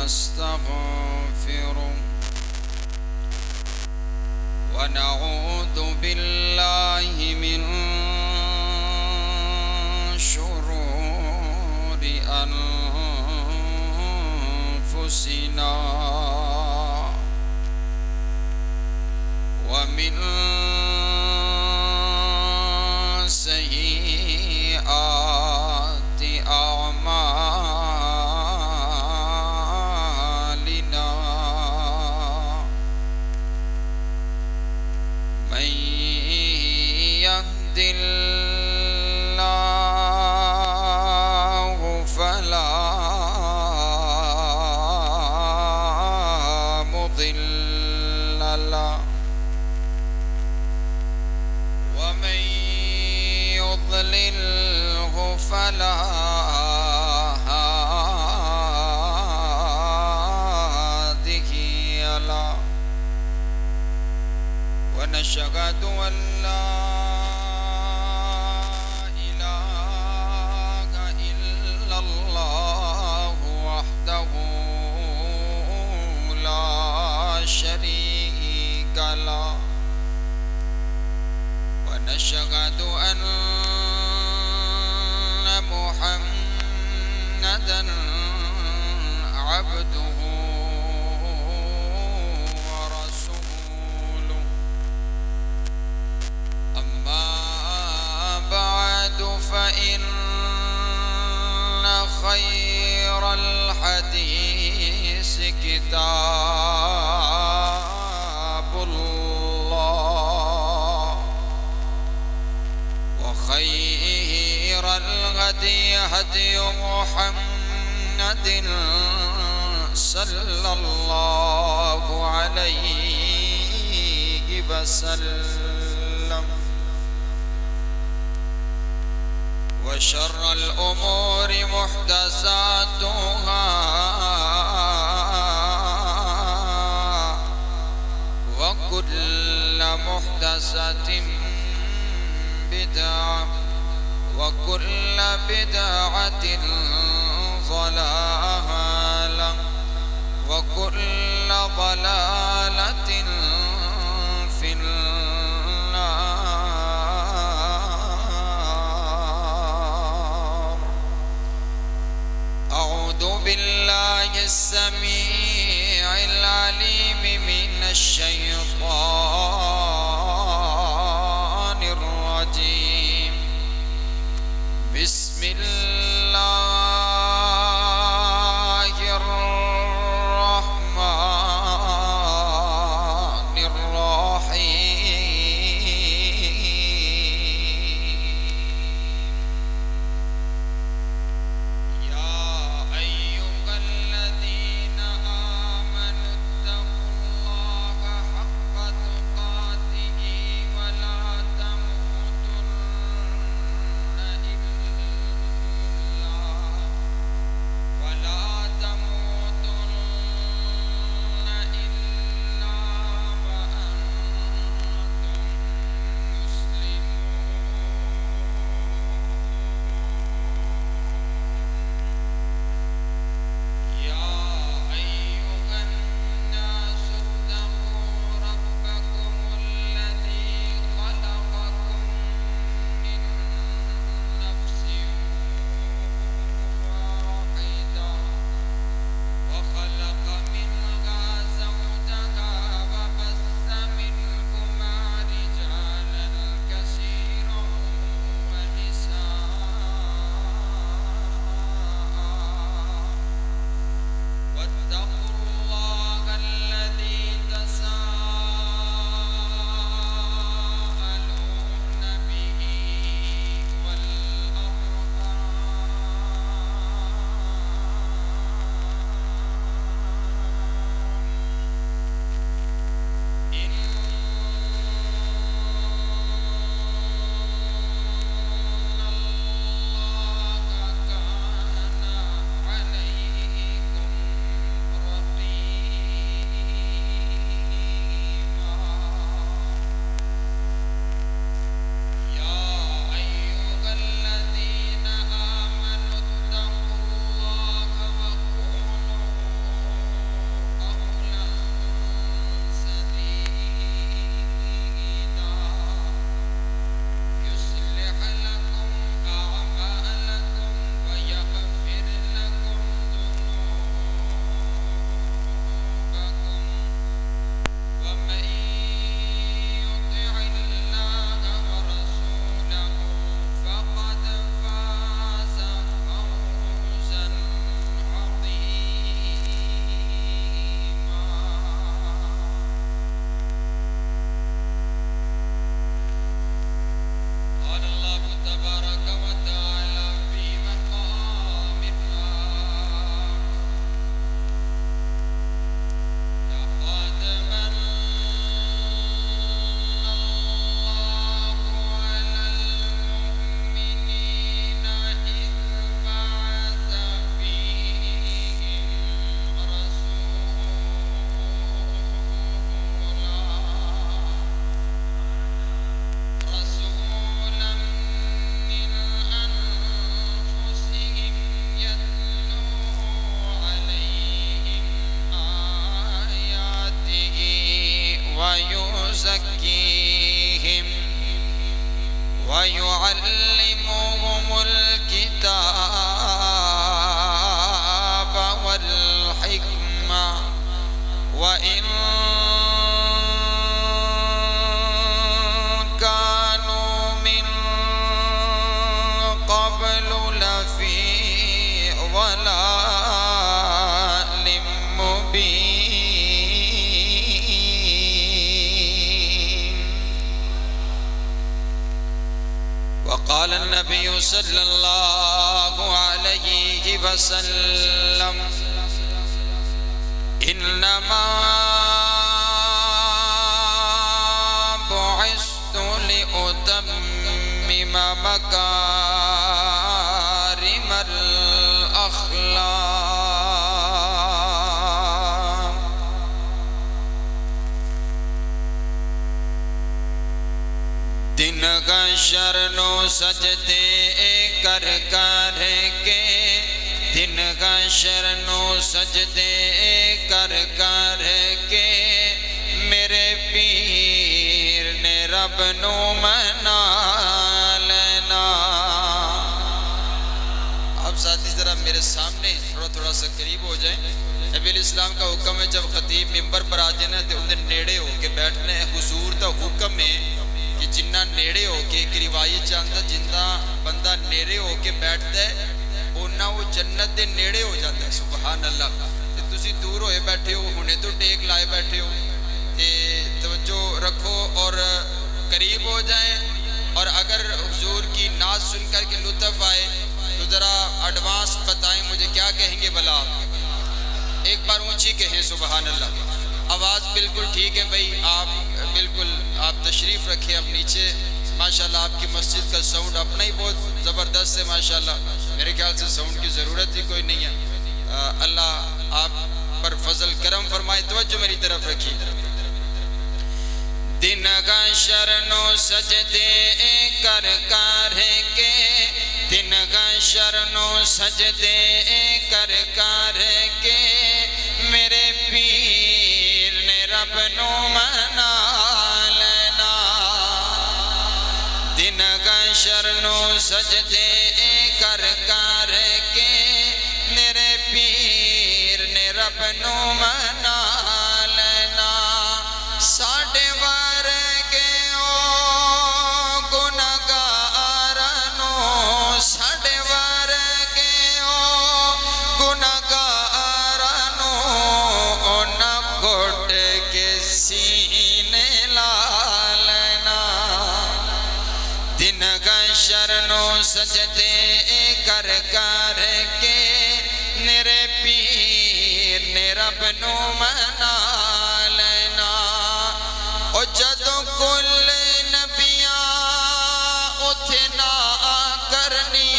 ونستغفره ونعوذ بالله من شرور أنفسنا ومن سيئات أعمالنا من يهد الله فلا مضل له ومن يضلله فلا هادي له ونشهد أن لا إله إلا الله وحده لا شريك له ونشهد أن محمدًا عبده ورسوله أما بعد فإن خير الحديث كتاب الله وخير الهدي هدي محمد صلى الله عليه وسلم وشر الأمور محدثاتها وكل محدثة بدعة وكل بدعة ضلالة وكل ضلالة في النار. أعوذ بالله السميع العليم من الشيطان الرجيم. بسم الله الرحمن الرحيم. يا أيها الذين آمنوا اتقوا الله حق تقاته وَإِن كَانُوا مِن قَبْلُ لَفِي ضَلَالٍ مُبِينٍ. وقال النبي صلى الله عليه وسلم إنما بعثت لأتمم مكارم الأخلاق. دن کا شرنو سجدے کر کر کے، دن کا شرنو سجدے کر کر کے، میرے پیر نے رب نو منا لینا. آپ ساتھی ذرا میرے سامنے تھوڑا سا قریب ہو جائیں. نبی علیہ السلام کا حکم ہے جب خطیب ممبر پر آ جانا تو انہیں نیڑے ہو کے بیٹھنے. حضور دا حکم ہے کہ جنہ نیڑے ہو کے، ایک روایت چاہتا جنہ بندہ نیڑے ہو کے بیٹھتا ہے اونا وہ جنت دے نیڑے ہو جاتا ہے. سبحان اللہ. تسی دور ہوئے بیٹھے ہو، ہونے تو ٹیک لائے بیٹھے ہو، توجہ رکھو اور قریب ہو جائیں. اور اگر حضور کی نعت سن کر کے لطف آئے تو ذرا ایڈوانس بتائیں مجھے کیا کہیں گے بلا. ایک بار اونچی کہیں سبحان اللہ. آواز بالکل ٹھیک ہے بھائی. آپ بالکل آپ تشریف رکھیں. اب نیچے ماشاءاللہ آپ کی مسجد کا ساؤنڈ اپنا ہی بہت زبردست ہے ماشاءاللہ. میرے خیال سے ساؤنڈ کی ضرورت ہی کوئی نہیں ہے. اللہ آپ پر فضل کرم فرمائے. توجہ میری طرف رکھیے. دن کا شرنو سجدے کر کر کے، دن کا شرنو سجدے کر کر کے، میرے پیر نے رب نو منا لینا. دن کا شرنو سجدے کر کر کے، میرے پیر نے رب نو منا لینا. ساڈے ورگے او گناہگارانو، ساڈے ورگے او گناہگارانو انہاں گھٹ کے سینے لا لینا. دن کا شرنو سجدے کر کر کے، میرے پیر نے رب نو منا لینا. او جدوں کل نبیاں اتھے نہ کرنی،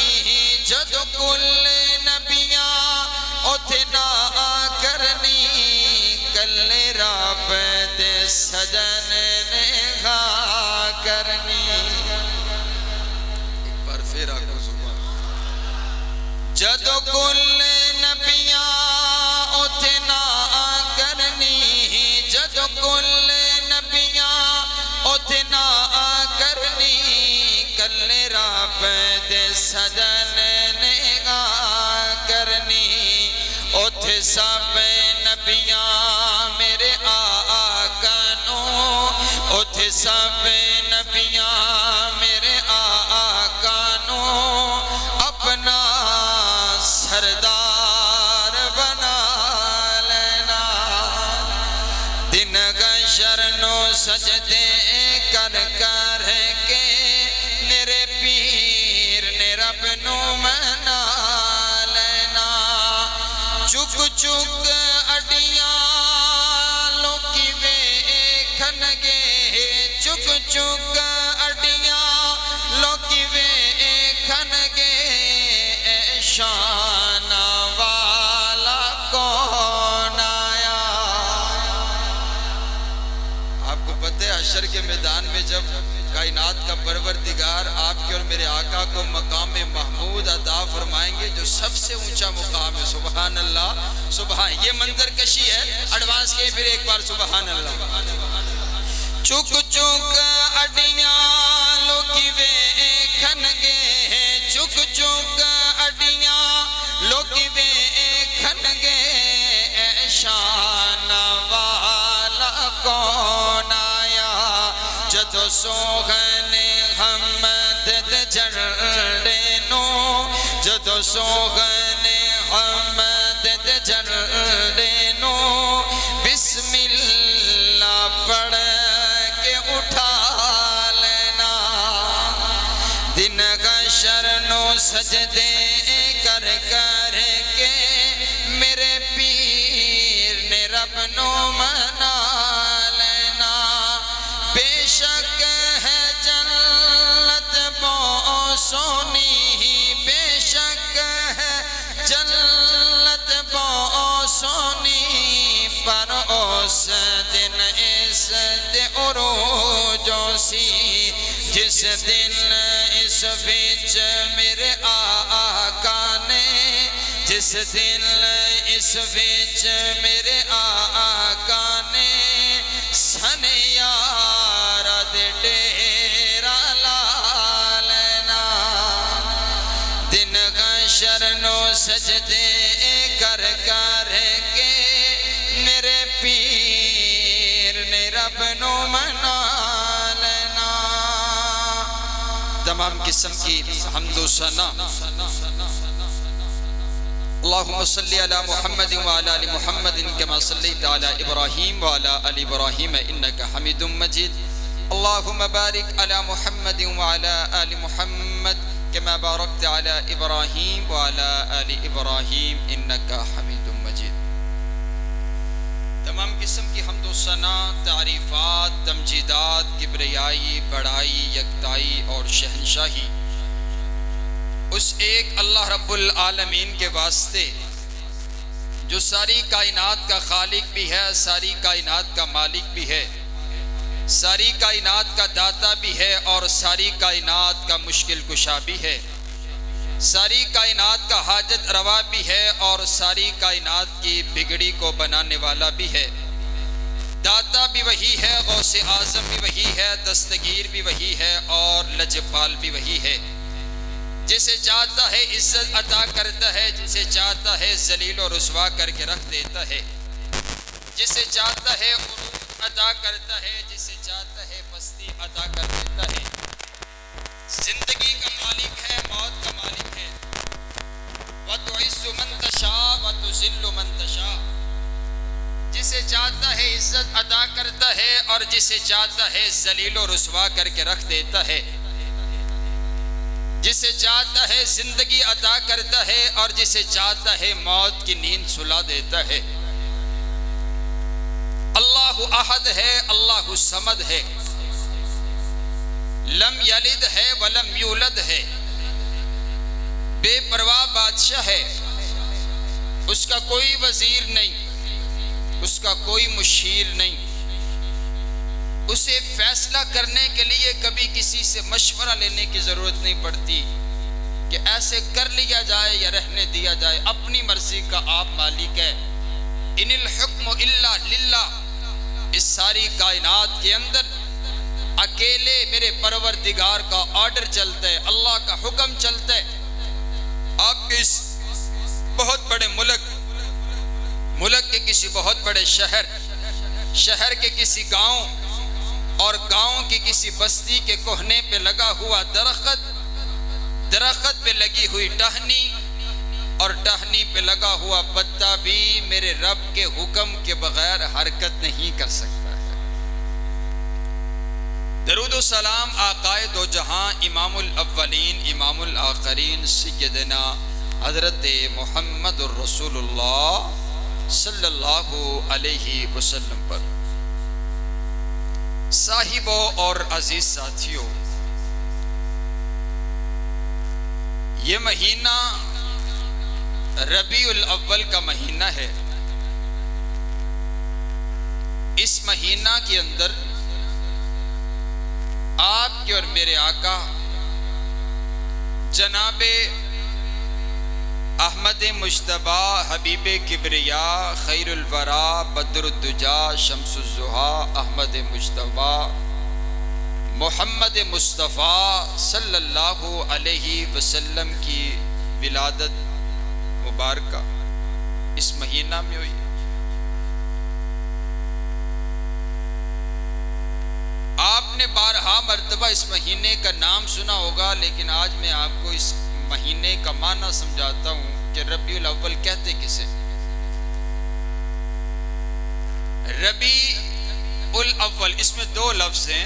جدوں کل نبیاں اتھے نہ کرنی، کلے رب دے سجن نے گا کرنی. ایک بار پھر آگو سبحان. جدوں کل نبیاں اتھے نہ کرنی، جدوں کل نبیاں اتھے نہ کرنی، کلے رب دے سجن نے گا کرنی. اتھے سب نبیاں میرے آقا نو، اتھے سب نبیاں میرے آقا نو اپنا سردار بنا لینا. دن کا شرنو سجدے کر کر کے، میرے پیر نے رب نو منا لینا. چک چک اڈیاں لوکی ویکھن گے، چک چک اڈیاں لوکی ویکھن گے، اے شان والا کون آیا. آپ کو پتہ ہے حشر کے میدان میں جب کائنات کا پروردگار آپ کے اور میرے آقا کو مقام محمود عطا فرمائیں گے جو سب سے اونچا مقام ہے. سبحان اللہ. سبحان. یہ منظر کشی ہے. ایڈوانس کے پھر ایک بار سبحان اللہ. چک چک اڈیاں لوکی ویکھن گے، چک چک اڈیاں لوکی ویکھن گے، اے شان والا جدو سوغن حمد جڑنو جدو سوغن حمد جڑنو بسم اللہ پڑھ کے اٹھا لینا دن حشر نو سجدے کر کر کے میرے پیر نے رب نو منا لینا بے شک ہے جنت بہت سونی بے شک ہے جنت بہت سونی پر اس دن اس عروج سی جس دن اس وچ میرے آقا نے جس دن اس وچ میرے آقا نے سنیارہ دے ڈیرا لا لینا دن حشر نو سجدے کر کر کے میرے پیر نے رب نو منا لینا تمام قسم کی حمد و ثنا اللہم صلی علی محمد وعلی آل محمد کما صلیت علی ابراہیم وعلی آل ابراہیم انکا حمید مجید اللہم بارک علی محمد وعلی آل محمد کما بارکت علی ابراہیم وعلی آل ابراہیم انکا حمید مجید تمام قسم کی حمد و ثنا تعریفات تمجیدات کبریائی بڑائی یکتائی اور شہنشاہی اس ایک اللہ رب العالمین کے واسطے جو ساری کائنات کا خالق بھی ہے ساری کائنات کا مالک بھی ہے ساری کائنات کا داتا بھی ہے اور ساری کائنات کا مشکل کشا بھی ہے ساری کائنات کا حاجت روا بھی ہے اور ساری کائنات کی بگڑی کو بنانے والا بھی ہے داتا بھی وہی ہے غوث اعظم بھی وہی ہے دستگیر بھی وہی ہے اور لجپال بھی وہی ہے جسے چاہتا ہے عزت عطا کرتا ہے جسے چاہتا ہے ذلیل و رسوا کر کے رکھ دیتا ہے جسے چاہتا ہے عروج عطا کرتا ہے جسے چاہتا ہے پستی عطا کر دیتا ہے زندگی کا مالک ہے موت کا مالک ہے وَتُعِزُّ مَن تَشَاءُ وَتُذِلُّ مَن تَشَاءُ جسے چاہتا ہے عزت عطا کرتا ہے اور جسے چاہتا ہے ذلیل و رسوا کر کے رکھ دیتا ہے جسے چاہتا ہے زندگی عطا کرتا ہے اور جسے چاہتا ہے موت کی نیند سلا دیتا ہے اللہ احد ہے اللہ صمد ہے لم یلد ہے ولم یولد ہے بے پرواہ بادشاہ ہے اس کا کوئی وزیر نہیں اس کا کوئی مشیر نہیں اسے فیصلہ کرنے کے لیے کبھی کسی سے مشورہ لینے کی ضرورت نہیں پڑتی کہ ایسے کر لیا جائے یا رہنے دیا جائے اپنی مرضی کا آپ مالک ہے ان الحکم الا للہ اس ساری کائنات کے اندر اکیلے میرے پروردگار کا آرڈر چلتا ہے اللہ کا حکم چلتا ہے آپ کے اس بہت بڑے ملک کے کسی بہت بڑے شہر کے کسی گاؤں اور گاؤں کی کسی بستی کے کوہنے پہ لگا ہوا درخت پہ لگی ہوئی ٹہنی اور ٹہنی پہ لگا ہوا پتا بھی میرے رب کے حکم کے بغیر حرکت نہیں کر سکتا ہے درود و سلام آقائے دو جہاں امام الاولین امام الآخرین سیدنا حضرت محمد الرسول اللہ صلی اللہ علیہ وسلم پر صاحبوں اور عزیز ساتھیوں یہ مہینہ ربیع الاول کا مہینہ ہے اس مہینہ کے اندر آپ کے اور میرے آقا جناب احمد مجتبی حبیب کبریا خیر الورا بدر الدجا شمس الضحیٰ احمد مجتبی محمد مصطفیٰ صلی اللہ علیہ وسلم کی ولادت مبارکہ اس مہینہ میں ہوئی آپ نے بارہا مرتبہ اس مہینے کا نام سنا ہوگا، لیکن آج میں آپ کو اس مہینے کا معنی سمجھاتا ہوں کہ ربیع الاول کہتے کسے؟ ربیع الاول، اس میں دو لفظ ہیں۔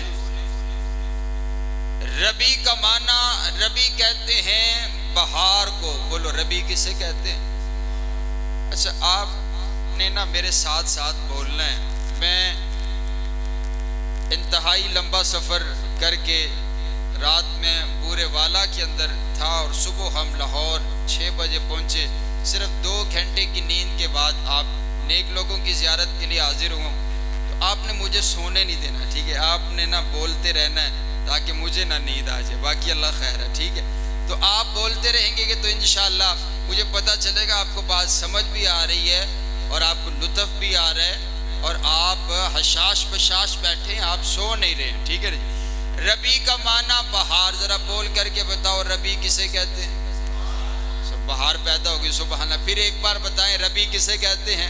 ربیع کا معنی، ربیع کہتے ہیں بہار کو، بولو ربیع کسے کہتے ہیں؟ اچھا آپ نے نا میرے ساتھ ساتھ بولنا ہے۔ میں انتہائی لمبا سفر کر کے رات میں بورے والا کے اندر تھا اور صبح ہم لاہور 6 بجے پہنچے۔ صرف 2 گھنٹے کی نیند کے بعد آپ نیک لوگوں کی زیارت کے لیے حاضر ہوں، تو آپ نے مجھے سونے نہیں دینا، ٹھیک ہے؟ آپ نے نا بولتے رہنا ہے تاکہ مجھے نہ نیند آ جائے، باقی اللہ خیر ہے، ٹھیک ہے؟ تو آپ بولتے رہیں گے کہ تو انشاءاللہ مجھے پتہ چلے گا آپ کو بات سمجھ بھی آ رہی ہے اور آپ کو لطف بھی آ رہا ہے اور آپ حشاش بشاش بیٹھے ہیں، آپ سو نہیں رہے ہیں، ٹھیک ہے؟ ربیع کا معنی بہار، ذرا بول کر کے بتاؤ ربیع کسے کہتے ہیں؟ بہار پیدا ہوگی، سبحان اللہ۔ پھر ایک بار بتائیں ربیع کسے کہتے ہیں؟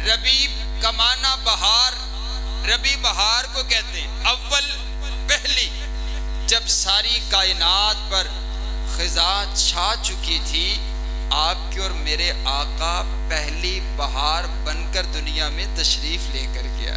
ربیع کا معنی بہار، ربیع بہار کو کہتے ہیں۔ اول پہلی، جب ساری کائنات پر خزاں چھا چکی تھی، آپ کے اور میرے آقا پہلی بہار بن کر دنیا میں تشریف لے کر گیا۔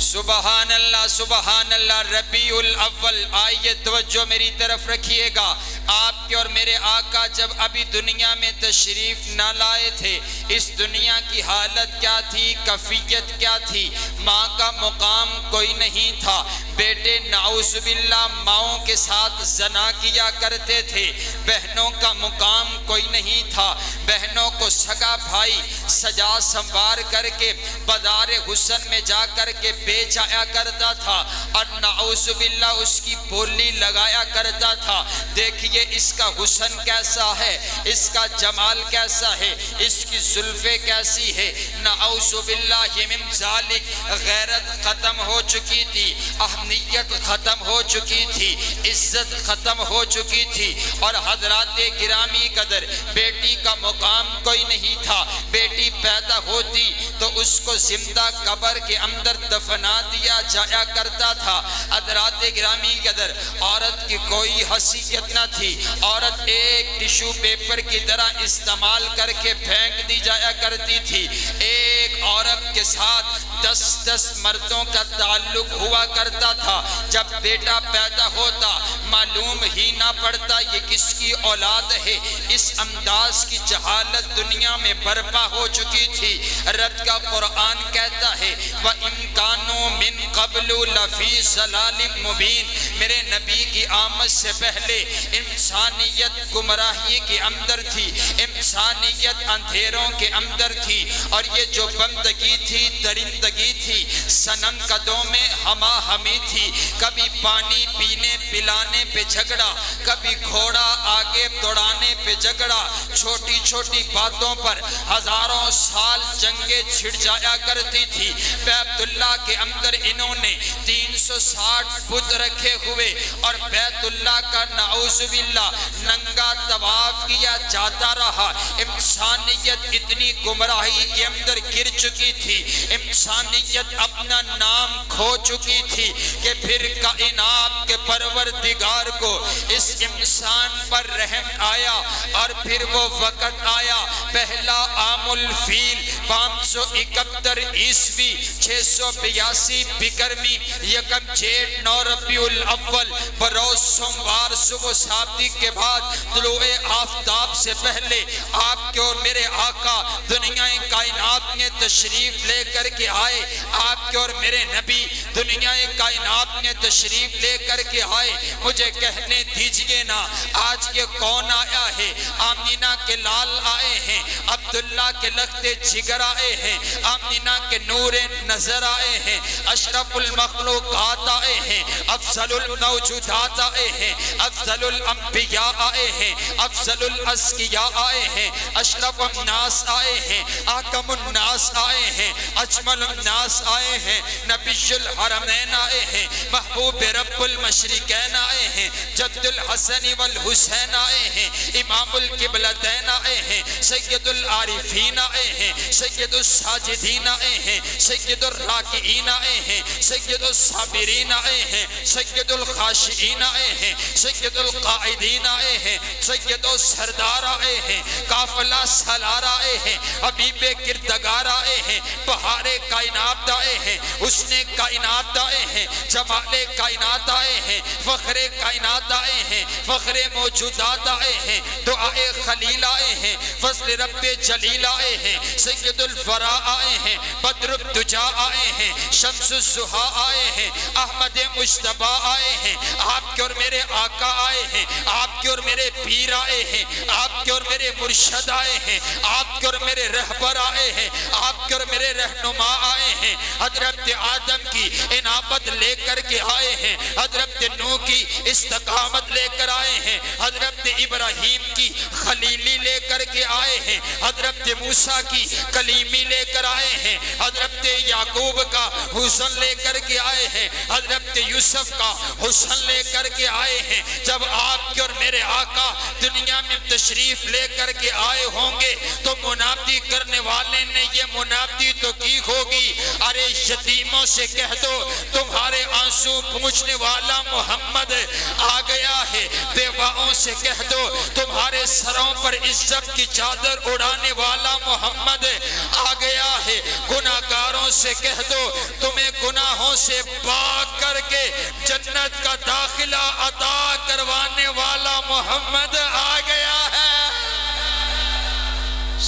سبحان اللہ سبحان اللہ۔ ربیع الاول، آئیے توجہ میری طرف رکھیے گا۔ آپ کے اور میرے آقا جب ابھی دنیا میں تشریف نہ لائے تھے، اس دنیا کی حالت کیا تھی، کیفیت کیا تھی؟ ماں کا مقام کوئی نہیں تھا، بیٹے نعوذ باللہ ماؤں کے ساتھ زنا کیا کرتے تھے، بہنوں کا مقام کوئی نہیں تھا، بہنوں کو سگا بھائی سجا سنوار کر کے بازار حسن میں جا کر کے بیچ آیا کرتا تھا اور نعوذ باللہ اس کی بولی لگایا کرتا تھا۔ دیکھیے اس کا حسن کیسا ہے، اس کا جمال کیسا ہے، اس کی زلفیں کیسی ہے۔ نعوذ باللہ من ذالک، غیرت ختم ہو چکی تھی، اہمیت ختم ہو چکی تھی، عزت ختم ہو چکی تھی، اور حضرات گرامی قدر بیٹی کا مقام کوئی نہیں تھا۔ بیٹی پیدا ہوتی تو اس کو زندہ قبر کے اندر دفنا دیا جایا کرتا تھا۔ حضرات گرامی قدر عورت کی کوئی حیثیت نہ تھی، عورت ایک ٹیشو پیپر کی طرح استعمال کر کے پھینک دی جایا کرتی تھی۔ ایک عورت کے ساتھ 10 مردوں کا تعلق ہوا کرتا تھا۔ جب بیٹا پیدا ہوتا معلوم ہی نہ پڑتا یہ کس کی اولاد ہے۔ اس انداز کی جہالت دنیا میں برپا ہو چکی تھی۔ رب کا قرآن کہتا ہے وَإِن كَانُوا مِن قَبْلُ لَفِي ضَلَالٍ مُبِينٍ، میرے نبی کی آمد سے پہلے انسانیت گمراہی کے اندر تھی، انسانیت اندھیروں کے اندر تھی، اور یہ جو بندگی تھی، درندگی تھی، صنم قدوں میں ہما ہمی تھی۔ کبھی پانی پینے پلانے پہ جھگڑا، کبھی گھوڑا آگے دوڑانے پہ جھگڑا، چھوٹی چھوٹی باتوں پر ہزاروں سال جنگیں چھڑ جایا کرتی تھی۔ بیت اللہ کے اندر انہوں نے 360 بت رکھے ہوئے اور بیت اللہ کا نعوذ باللہ ننگا طواف کیا جاتا رہا۔ انسانیت اتنی گمراہی کے اندر گر چکی تھی، انسانیت اپنا نام کھو چکی تھی کہ پھر کائنات کے پروردگار کو اس انسان پر رحم آیا، اور پھر وہ وقت آیا پہلا عام الفیل 571 عیسوی 682 بکرمی یکم جیٹ 9 ربیع الاول بروز سوموار صبح صادق کے بعد طلوع آفتاب سے پہلے آپ کے اور میرے آقا دنیا کائنات میں تشریف لے کر کے آئے۔ آپ کے اور میرے نبی دنیا کائنات میں تشریف لے کر کے آئے۔ مجھے کہنے دیجئے نا آج یہ کون آیا ہے؟ آمینہ کے لال آئے ہیں، عبداللہ کے لخت جگر آئے ہیں، آمینہ کے نور نظر آئے ہیں، اشرف المخلوقات آئے ہیں، افضل الموجودات آئے ہیں، افضل الانبیاء آئے ہیں، افضل الاسقیاء آئے ہیں، اشرف الناس آئے ہیں، آکم الناس آئے ہیں، اجمل الناس آئے ہیں، نبی الحرمین آئے ہیں، محبوب رب المشرقین آئے ہیں، جد الحسن والحسین آئے ہیں، امام القبلتین آئے ہیں، سید العارفین آئے ہیں، سید الساجدین آئے ہیں، سید الراکعین آئے ہیں، سید الصابرین آئے ہیں، سید الخاشعین آئے ہیں، سید القائدین آئے ہیں، سید السردار آئے ہیں، قافلہ سالار آئے ہیں، حبیب کردگار آئے ہیں، بہار کائنات آئے ہیں، حسن کائنات آئے ہیں، جمال کائنات آئے ہیں، فخر کائنات آئے ہیں، فخر موجودات آئے ہیں، دعائے خلیل آئے ہیں، فضل رب جلیل آئے ہیں، سید الفراء آئے ہیں، بدر الدجا آئے ہیں، شمس الزحا آئے ہیں، احمد مجتبی آئے ہیں، آپ کے اور میرے آقا آئے ہیں، آپ کے اور میرے پیر آئے ہیں، آپ کے اور میرے مرشد آئے ہیں، آپ کے اور میرے رہبر آئے ہیں، آپ کے اور میرے رہنما آئے ہیں، حضرت آدم کی انابت لے کر کے آئے ہیں، حضرت نوح کی استقامت لے کر آئے ہیں، حضرت ابراہیم کی خلیلی لے کر کے آئے ہیں، حضرت موسیٰ کی کلیمی لے کر آئے ہیں، حضرت یعقوب کا حسن لے کر کے آئے ہیں، حضرت یوسف کا حسن لے کر کے آئے ہیں۔ جب آپ کے اور میرے آقا دنیا میں تشریف لے کر کے آئے ہوں گے تو منادی کرنے والے نے یہ منادی تو کی ہوگی، ارے یتیموں سے کہہ دو تمہارے آنسو پوچھنے والا محمد آ گیا ہے، بیواؤں سے کہہ دو تمہارے سروں پر عزت کی چادر اڑانے والا محمد آ گیا ہے، گناہگاروں سے کہہ دو تمہیں گناہوں سے پاک کر کے جنت کا داخلہ عطا کروانے والا محمد آ گیا ہے۔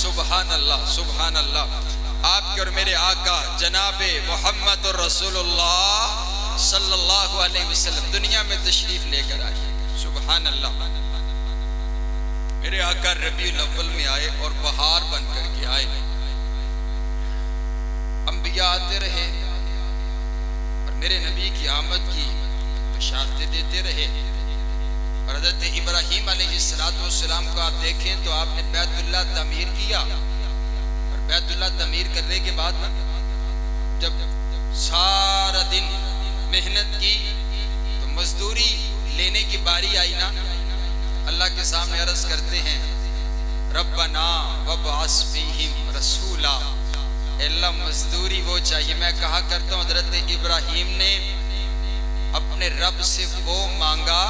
سبحان اللہ، سبحان اللہ۔ آپ کے اور میرے آقا جناب محمد الرسول اللہ صلی اللہ علیہ وسلم دنیا میں تشریف لے کر آئے، سبحان اللہ۔ میرے آقا ربیع الاول میں آئے اور بہار بن کر کے آئے، انبیاء آتے رہے اور میرے نبی کی آمد کی بشارتیں دیتے رہے، اور حضرت ابراہیم علیہ السلام کو آپ دیکھیں تو آپ نے بیت اللہ تعمیر کیا، اور بیت اللہ تعمیر کرنے کے بعد جب سارا دن محنت کی تو مزدوری لینے کی باری آئی نا، اللہ کے سامنے عرض کرتے ہیں ربنا وابعث فیہم رسولا، اے اللہ مزدوری وہ چاہیے۔ میں کہا کرتا ہوں حضرت ابراہیم نے اپنے رب سے وہ مانگا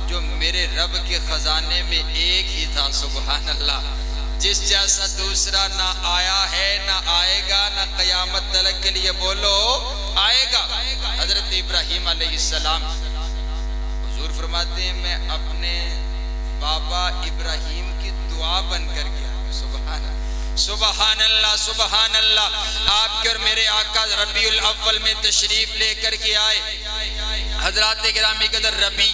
جو میرے رب کے خزانے میں ایک ہی تھا، سبحان اللہ، جس جیسا دوسرا نہ آیا ہے نہ آئے گا، نہ قیامت تلک کے لیے بولو آئے گا۔ حضرت ابراہیم علیہ السلام حضور فرماتے ہیں میں اپنے بابا ابراہیم کی دعا بن کر گیا، سبحان اللہ، سبحان اللہ، سبحان اللہ۔ آپ کے اور میرے آقا ربیع الاول میں تشریف لے کر کے آئے۔ حضرات گرامی قدر ربیع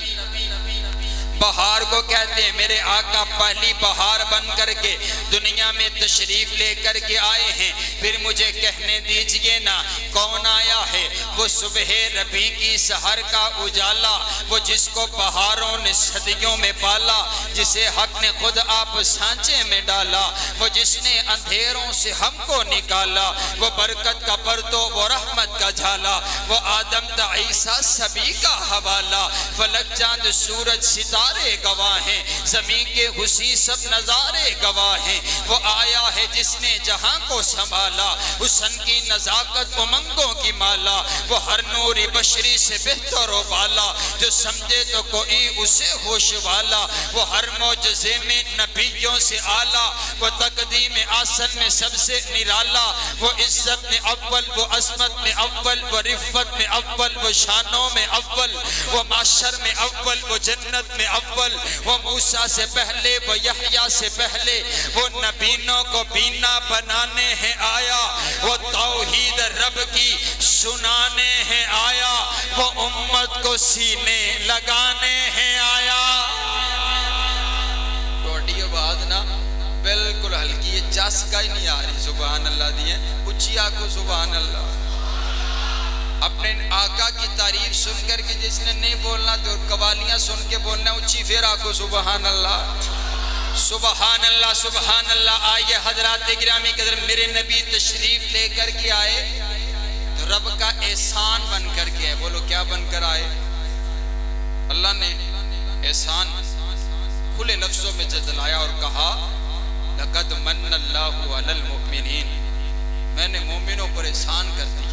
بہار کو کہتے ہیں، میرے آقا پہلی بہار بن کر کے دنیا میں تشریف لے کر کے آئے ہیں۔ پھر مجھے کہنے دیجئے نا کون آیا ہے، وہ صبح ربیع کی سحر کا اجالا، وہ جس کو بہاروں نے صدیوں میں پالا، جسے حق نے خود آپ سانچے میں ڈالا، وہ جس نے اندھیروں سے ہم کو نکالا، وہ برکت کا پرتو، وہ رحمت کا جھالا، وہ آدم تا عیسیٰ سبھی کا حوالہ، فلک چاند سورج ستارے گواہ ہیں، زمین کے حسین سب نظارے گواہ ہیں، وہ آیا ہے جس نے جہاں کو سنبھالا، حسن کی نزاکت امنگوں کی مالا، وہ ہر نور بشری سے بہتر و بالا، جو سمجھے تو کوئی اسے ہوش والا، وہ ہر معجزے میں نبیوں سے اعلیٰ، وہ تقدیم آسن میں سب سے نرالا، وہ عزت میں اول، وہ عظمت میں اول، وہ رفت میں اول، وہ شانوں میں اول، وہ معاشر میں اول، وہ جنت میں اول، وہ موسیٰ سے پہلے، وہ یحییٰ سے پہلے، وہ نبینوں کو بینا بنانے ہیں آیا، وہ توحید رب کی سنانے ہیں آیا، وہ امت کو سینے لگانے ہیں آیا۔ توڑی آواز نا بالکل ہلکی، یہ چسکا ہی نہیں آ رہی، سبحان اللہ دیئے اچھی آنکھوں، سبحان اللہ۔ اپنے آقا کی تعریف سن کر کے جس نے نہیں بولنا تو قوالیاں سن کے بولنا اچھی، پھر آنکھوں، سبحان اللہ، سبحان اللہ، سبحان اللہ۔ آئیے حضرات گرامی قدر، میرے نبی تشریف لے کر کے آئے تو رب کا احسان بن کر کے آئے، بولو کیا بن کر آئے؟ اللہ نے احسان کھلے لفظوں میں جتلایا اور کہا لَقَدْ مَنَّ اللَّهُ عَلَى الْمُؤْمِنِينَ، میں نے مومنوں پر احسان کر دیا،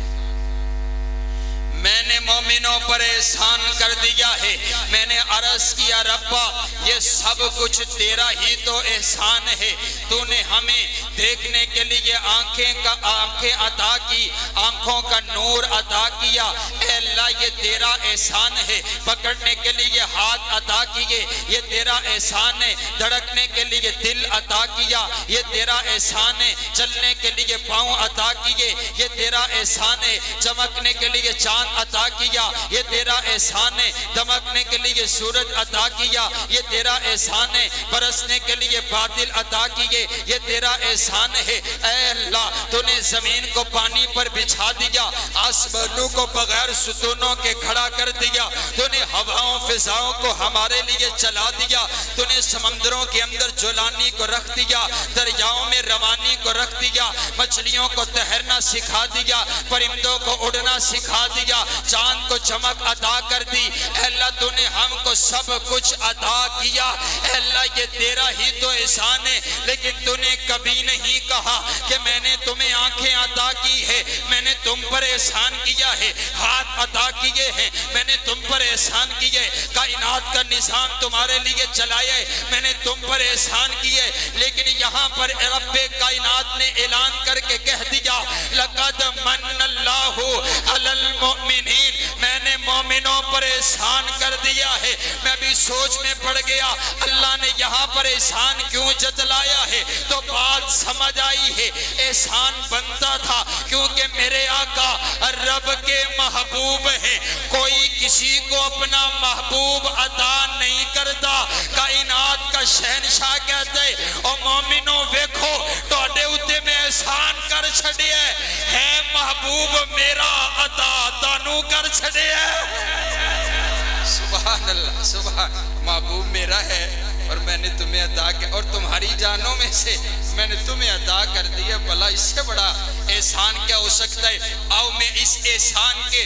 میں نے مومنوں پر احسان کر دیا ہے۔ میں نے عرض کیا ربا یہ سب کچھ تیرا ہی تو احسان ہے، تو نے ہمیں دیکھنے کے لیے آنکھیں عطا کی، آنکھوں کا نور عطا کیا، اے اللہ یہ تیرا احسان ہے۔ پکڑنے کے لیے ہاتھ عطا کیے، یہ تیرا احسان ہے۔ دھڑکنے کے لیے دل عطا کیا، یہ تیرا احسان ہے۔ چلنے کے لیے پاؤں عطا کیے، یہ تیرا احسان ہے۔ چمکنے کے لیے چاند عطا کیا، یہ تیرا احسان ہے۔ دمکنے کے لیے سورج عطا کیا، یہ تیرا احسان ہے۔ برسنے کے لیے بادل عطا کیے، یہ تیرا احسان ہے۔ اے اللہ تو نے زمین کو پانی پر بچھا دیا، آسمانوں کو بغیر ستونوں کے کھڑا کر دیا، تو نے ہواؤں فضاؤں کو ہمارے لیے چلا دیا، تو نے سمندروں کے اندر جولانی کو رکھ دیا، دریاؤں میں روانی کو رکھ دیا، مچھلیوں کو تیرنا سکھا دیا، پرندوں کو اڑنا سکھا دیا، چاند کو چمک عطا کر دی۔ اے اللہ تو نے ہم کو سب کچھ عطا کیا، اے اللہ یہ تیرا ہی تو احسان ہے۔ لیکن تو نے کبھی نہیں کہا کہ میں نے تمہیں آنکھیں عطا کی ہے، میں نے تم پر احسان کیا ہے، ہاتھ عطا کیے ہیں، میں نے تم پر احسان کیے، کائنات کا نظام تمہارے لیے چلایا ہے، میں نے تم پر احسان کیے۔ لیکن یہاں پر رب کائنات نے اعلان کر کے کہہ دیا لقد من اللہ علی المؤمنین، میں نے مومنوں پر احسان کر دیا ہے۔ میں بھی سوچ میں پڑ گیا اللہ نے یہاں پر احسان کیوں جتلایا ہے، تو بات سمجھ آئی ہے احسان بنتا تھا کیونکہ میرے آقا رب کے محبوب ہیں، کوئی کسی کو اپنا محبوب عطا نہیں کرتا۔ کائنات کا شہنشاہ کہتے او مومنوں ویکھو توڑے اتے میں احسان کر چھڑے ہے محبوب میرا عطا تانو کر چھڑے ہے۔ سبحان اللہ، سبحان محبوب میرا ہے اور میں نے تمہیں عطا کیا، اور تمہاری جانوں میں سے میں نے تمہیں عطا کر دیا، بھلا اس سے بڑا احسان کیا ہو سکتا ہے۔ آؤ میں اس احسان کے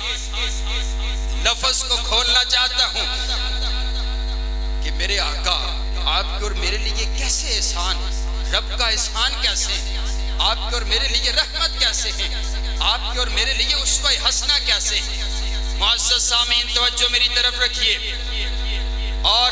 لفظ کو کھولنا چاہتا ہوں کہ میرے آقا آپ کے اور میرے لیے کیسے احسان، رب کا احسان کیسے ہے، آپ کے اور میرے لیے رحمت کیسے ہے، آپ کے اور میرے لیے اسوہ حسنہ کیسے ہے۔ معزز سامعین توجہ میری طرف رکھیے، اور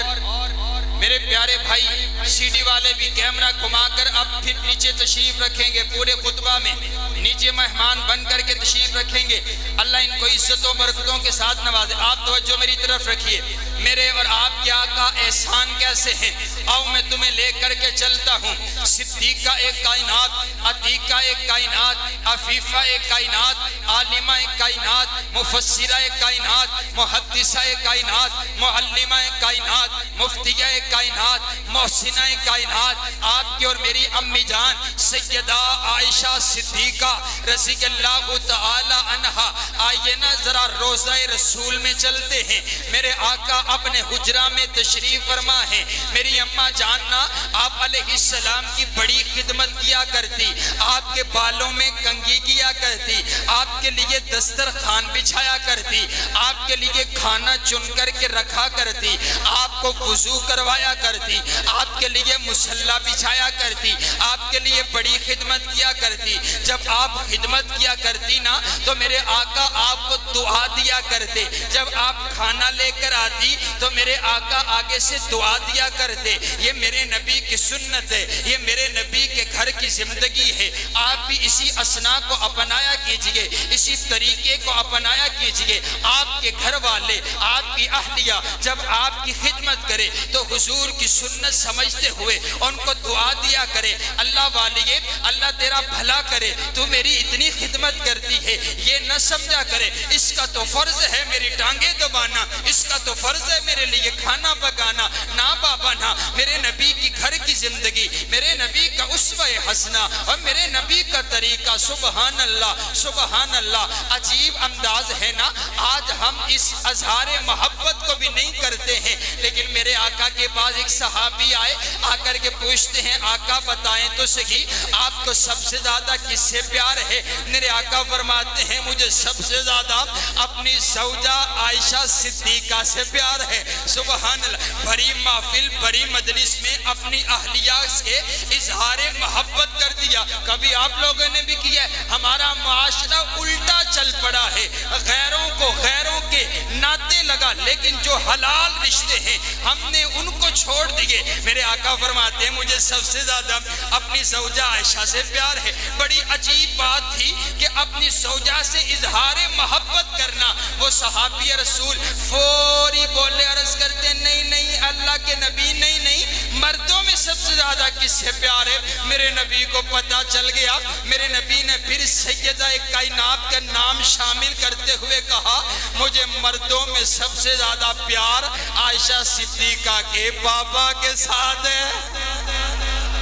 میرے پیارے بھائی سی ڈی والے بھی کیمرہ گھما کر اب پھر نیچے تشریف رکھیں گے، پورے خطبہ میں نیچے مہمان بن کر کے تشریف رکھیں گے۔ اللہ ان کو عزتوں برکتوں کے ساتھ نوازے۔ آپ توجہ میری طرف رکھیے، میرے اور آپ کے آقا احسان کیسے ہیں، آؤ میں تمہیں لے کر کے چلتا ہوں۔ صدیقہ ایک کائنات، عتیقہ ایک کائنات، عفیفہ ایک کائنات، عالمہ ایک کائنات، مفسرہ ایک کائنات، محدثہ ایک کائنات، معلمہ ایک کائنات، مفتیہ ایک کائنات، محسنہ ایک کائنات، آپ کی اور میری امی جان سیدہ عائشہ صدیقہ رضی اللہ تعالی عنہا۔ آئیے نا ذرا روضہ رسول میں چلتے ہیں، میرے آقا اپنے حجرہ میں تشریف فرما ہے۔ میری اماں جاننا آپ علیہ السلام کی بڑی خدمت کیا کرتی، آپ کے بالوں میں کنگھی کیا کرتی، آپ کے لیے دسترخوان بچھایا کرتی، آپ کے لیے کھانا چن کر کے رکھا کرتی، آپ کو وضو کروایا کرتی، آپ کے لیے مصلی بچھایا کرتی، آپ کے لیے بڑی خدمت کیا کرتی۔ جب آپ خدمت کیا کرتی نا تو میرے آقا آپ کو دعا دیا کرتے، جب آپ کھانا لے کر آتی تو میرے آقا آگے سے دعا دیا کرتے۔ یہ میرے نبی کی سنت ہے، یہ میرے نبی کے گھر کی زندگی ہے، آپ بھی اسی اسنا کو اپنایا کیجئے، اسی طریقے کو اپنایا کیجئے۔ آپ کے گھر والے، آپ کی اہلیہ جب آپ کی خدمت کرے تو حضور کی سنت سمجھتے ہوئے ان کو دعا دیا کرے، اللہ والیے اللہ تیرا بھلا کرے، تو میری اتنی خدمت کرتی ہے، یہ نہ سمجھا کرے اس کا تو فرض ہے میری ٹانگیں دبانا، اس کا تو فرض ہے میرے لیے کھانا پکانا۔ نا بابا نا، میرے نبی کی گھر کی زندگی، میرے نبی کا اسوہ حسنہ اور میرے نبی کا طریقہ، سبحان اللہ سبحان اللہ۔ عجیب انداز ہے نا، آج ہم اس اظہار محبت کو بھی نہیں کرتے ہیں، لیکن میرے آقا کے پاس ایک صحابی آئے، آ کر کے پوچھتے ہیں آقا بتائیں تو صحیح آپ کو سب سے زیادہ کس سے پیار ہے؟ میرے آقا فرماتے ہیں مجھے سب سے زیادہ اپنی زوجہ عائشہ صدیقہ سے پیار ہے۔ سبحان اللہ، بڑی محفل بڑی مجلس میں اپنی اہلیہ سے اظہار محبت کر دیا۔ کبھی ابھی آپ لوگوں نے بھی کیا ہے. ہمارا معاشرہ الٹا چل پڑا ہے, غیروں کے ناطے لگا, لیکن جو حلال رشتے ہیں ہم نے ان کو چھوڑ دیے. میرے آقا فرماتے ہیں مجھے سب سے زیادہ اپنی زوجہ عائشہ سے پیار ہے. بڑی عجیب بات تھی کہ اپنی زوجہ سے اظہار محبت کرنا. وہ صحابی رسول فوری بولے, عرض کرتے نہیں اللہ کے نبی, نہیں مردوں میں سب سے زیادہ کس سے پیار ہے؟ میرے نبی کو پتا چل گیا. میرے نبی نے پھر سیدہ کائنات کا نام شامل کرتے ہوئے کہا مجھے مردوں میں سب سے زیادہ پیار عائشہ صدیقہ کے بابا کے ساتھ ہے.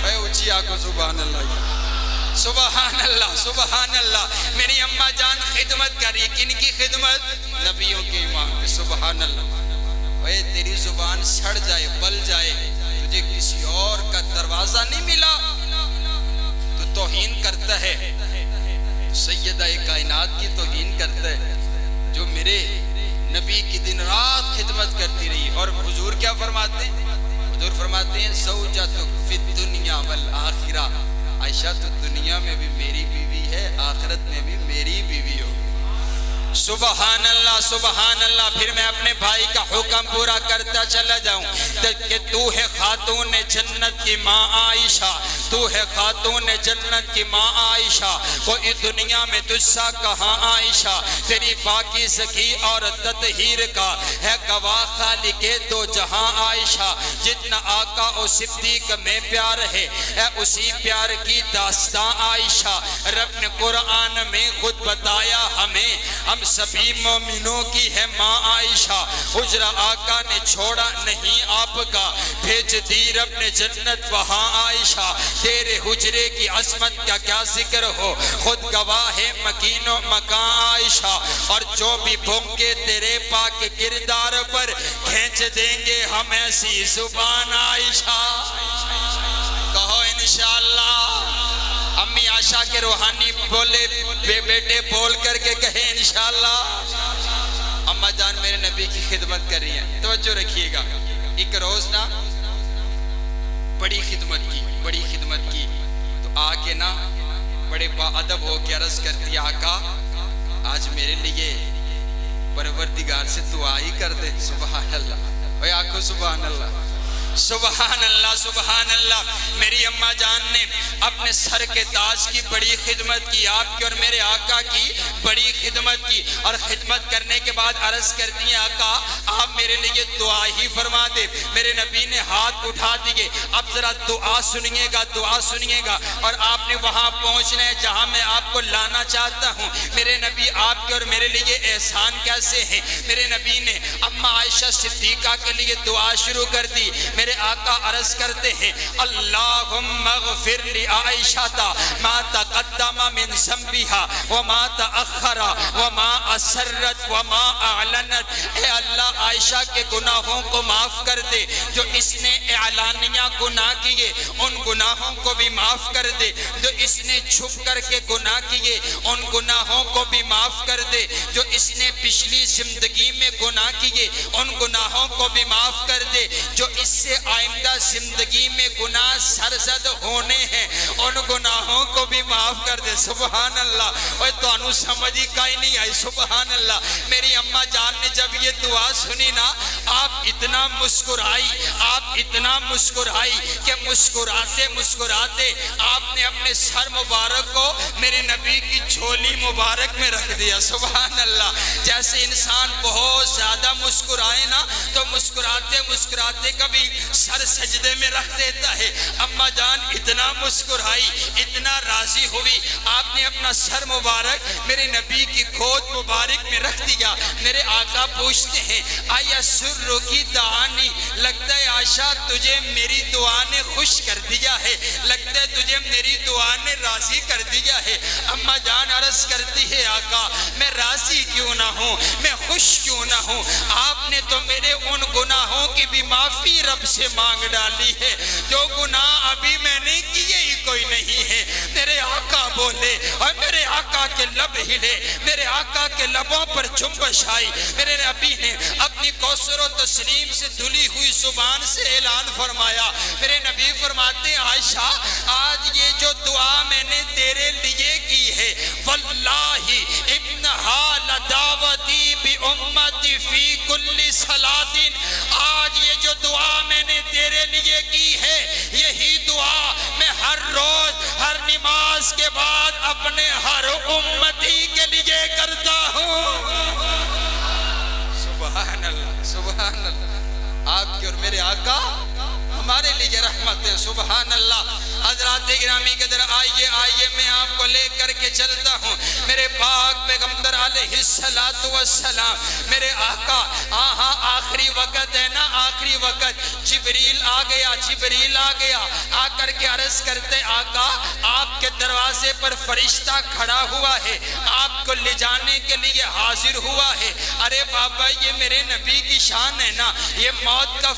اے اونچی آنکھوں سبحان اللہ, سبحان اللہ, سبحان اللہ. میری اماں جان خدمت کری, کن کی خدمت؟ نبیوں کے امام کی. سبحان اللہ. اے تیری زبان سڑ جائے, بل جائے, تجھے کسی اور کا دروازہ نہیں ملا, تو توہین کرتا ہے, تو سیدہ کائنات کی توہین کرتا ہے جو میرے نبی کی دن رات خدمت کرتی رہی. اور حضور کیا فرماتے ہیں؟ حضور فرماتے ہیں زوجتک فی الدنیا والآخرہ, عائشہ تو دنیا میں بھی میری بیوی ہے, آخرت میں بھی میری بیوی ہو. سبحان اللہ, سبحان اللہ. پھر میں اپنے بھائی کا حکم پورا کرتا چلا جاؤں کہ تو ہے خاتون جنت کی ماں عائشہ, تو ہے خاتون جنت کی ماں عائشہ, کوئی دنیا میں تجھ سا کہاں عائشہ, تیری پاکی سکی اور تطہیر کا ہے گواہ خالق دو جہاں عائشہ. جتنا آقا و صدیق میں پیار ہے اسی پیار کی داستان عائشہ. رب نے قرآن میں خود بتایا ہمیں, ہم سبھی مومنوں کی ہے ماں عائشہ. حجرہ آقا نے چھوڑا نہیں آپ کا, بھیج دی رب نے جنت وہاں عائشہ. تیرے حجرے کی عظمت کا کیا ذکر ہو, خود گواہ ہے مکین و مکان عائشہ. اور جو بھی بھونکے تیرے پاک کردار پر, کھینچ دیں گے ہم ایسی زبان عائشہ. کہو انشاءاللہ. امی عائشہ کے روحانی بولے بیٹے بول کر کے کہے انشاءاللہ. اماں جان میرے نبی کی خدمت کر رہی ہیں, توجہ رکھیے گا. ایک روز نا بڑی خدمت کی تو آ کے نا بڑے با ادب ہو کے عرض کرتی آقا آج میرے لیے پروردگار سے دعا ہی کر دے. سبحان اللہ. اے آقا سبحان اللہ, سبحان اللہ, سبحان اللہ. میری اماں جان نے اپنے سر کے تاج کی بڑی خدمت کی, آپ کی اور میرے آقا کی بڑی خدمت کی. اور خدمت کرنے کے بعد عرض کرتی ہیں آقا آپ میرے لیے دعا ہی فرما دے. میرے نبی نے ہاتھ اٹھا دیے, اب ذرا دعا سنیے گا, دعا سنیے گا. اور آپ نے وہاں پہنچنا ہے جہاں میں آپ کو لانا چاہتا ہوں. میرے نبی آپ کے اور میرے لیے احسان کیسے ہیں. میرے نبی نے اماں عائشہ صدیقہ کے لیے دعا شروع کر دی. میرے آقا عرض کرتے ہیں اللہم اغفر لی عائشہ ما تقدم من ذنبها وما تأخر وما اسرت وما اعلنت. اے اللہ عائشہ کے گناہوں کو معاف کر دے, جو اس نے اعلانیہ گناہ کیے ان گناہوں کو بھی معاف کر دے, جو اس نے چھپ کر کے گناہ کیے ان گناہوں کو بھی معاف کر دے, جو اس نے پچھلی زندگی میں گناہ کیے ان گناہوں کو بھی معاف کر دے, جو اس سے آئندہ زندگی میں گناہ سرزد ہونے ہیں ان گناہوں کو بھی معاف کر دے. سبحان اللہ. اور تو انو سمجھی کائی نہیں آئی. سبحان اللہ. میری اماں جان نے جب یہ دعا سنی نا, آپ اتنا مسکرائی کہ مسکراتے آپ نے اپنے سر مبارک کو میرے نبی کی جھولی مبارک میں رکھ دیا. سبحان اللہ. جیسے انسان بہت زیادہ مسکرائے نا تو مسکراتے کبھی سر سجدے میں رکھ دیتا ہے. اماں جان اتنا مسکرائی, اتنا راضی ہوئی, آپ نے اپنا سر مبارک میرے نبی کی گود مبارک میں رکھ دیا. میرے آقا پوچھتے ہیں آیا سر کی دعانی, لگتا ہے عائشہ تجھے میری دعا نے خوش کر دیا ہے, لگتا ہے تجھے میری دعا نے راضی کر دیا ہے. اماں جان عرض کرتی ہے آقا میں راضی کیوں نہ ہوں, میں خوش کیوں نہ ہوں, آپ نے تو میرے ان گناہوں کی بھی معافی رب سے مانگ ڈالی ہے, جو گناہ ابھی میں نے کیے ہی کوئی نہیں ہے. میرے آقا بولے اور میرے آقا کے لب ہلے, میرے آقا کے لبوں پر جنبش آئی. میرے نبی نے اپنی کوثر و تسلیم سے دھلی ہوئی زبان سے اعلان فرمایا. میرے نبی فرماتے ہیں عائشہ آج یہ جو دعا میں نے تیرے جو دعا میں نے تیرے لیے کی ہے یہی دعا میں ہر روز ہر نماز کے بعد اپنے ہر امتی کے لیے کرتا ہوں۔ سبحان اللہ، سبحان اللہ۔ آپ کے اور میرے آقا ہمارے لیے رحمت ہے۔ سبحان اللہ۔ حضرات گرامی کے در آئیے میں آپ کو لے کر کے چلتا ہوں میرے پاک پیغمبر علیہ السلام، میرے آقا۔ آخری وقت ہے نا، آخری وقت جبریل آ گیا آ کر کے عرض کرتے آقا آپ کے دروازے پر فرشتہ کھڑا ہوا ہے، آپ کو لے جانے کے لیے حاضر ہوا ہے۔ ارے بابا یہ میرے نبی کی شان ہے نا، یہ موت کا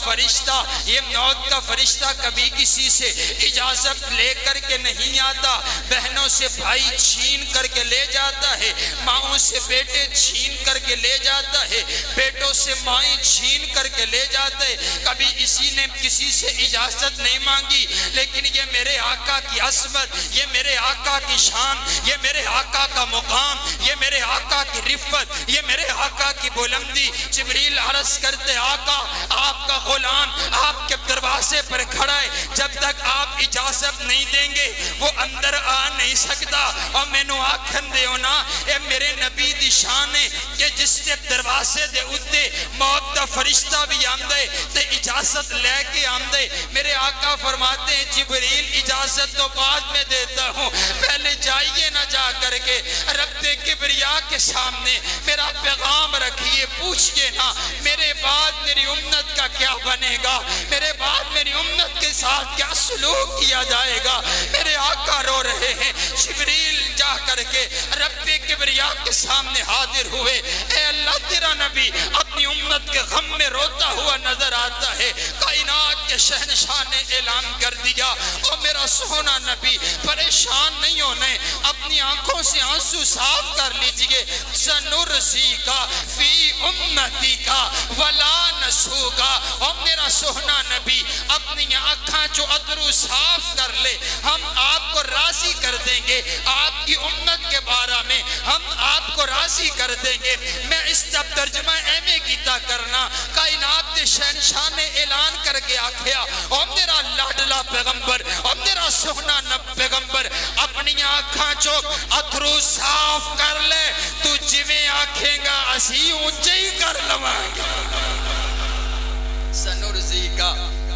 فرشتہ کبھی کسی سے اجازت لے کر کے نہیں آتا، بہنوں سے بھائی چھین کر کے لے جاتا ہے، ماؤں سے بیٹے چھین کر کے لے جاتا ہے، بیٹوں سے مائیں چھین کر کے لے جاتا ہے۔ کبھی اسی نے کسی سے اجازت نہیں مانگی، لیکن یہ میرے آقا کی عظمت، یہ میرے آقا کی شان، یہ میرے آقا کا مقام، یہ میرے آقا کی رفت، یہ میرے آقا کی بلندی۔ جبریل عرض کرتے آقا آپ کا غلام آپ کے دروازے پر کھڑا ہے، جب تک آپ اجازت نہیں دیں گے وہ اندر آ نہیں سکتا۔ اور میں نو آکھن دے ہونا اے میرے نبی دی شان ہے کہ جس نے دروازے دے اتے موت دا فرشتہ بھی آندے تے اجازت لے کے آندے۔ میرے آقا فرماتے ہیں جبریل اجازت تو بعد میں دیتا ہوں، پہلے جائیے نہ جا کر کے رب کبریا کے سامنے میرا پیغام رکھیے، پوچھئے نا میرے بعد میری امت کا کیا بنے گا، میرے بعد میری امت کے ساتھ کیا سلوک کیا جائے گا۔ میرے آقا رو رہے ہیں، جبریل جا کر کے رب کبریا کے سامنے حاضر ہوئے۔ اے اللہ تیرا نبی اپنی امت کے غم میں روتا ہوا نظر آتا ہے، کائنات کے شہنشاہ نے اعلان کر دیا اور میرا سونا نبی پریشان نہیں ہونے، اپنی آنکھوں سے آنسو صاف کر لیجئے۔ سنرسیکا فی امتیکا ولا نسوکا، اور میرا سونا نبی اپنی آنکھاں جو ادرو صاف کر لے، ہم آپ کو راضی کر دیں گے، آپ کی امت کے بارے میں ہم آپ کو راضی کر دیں گے۔ میں اس طرح ترجمہ ایم کیتا کرنا، کائنات کے شہنشاہ نے اعلان کر کے آکھیا اور میرا لاڈلا پیغمبر اور میرا سونا پیغمبر اپنی آنکھاں جو ادرو صاف کر لے، تو جویں آکھیں گا اسی اونچے ہی کر لواں گے۔ سنرزیکا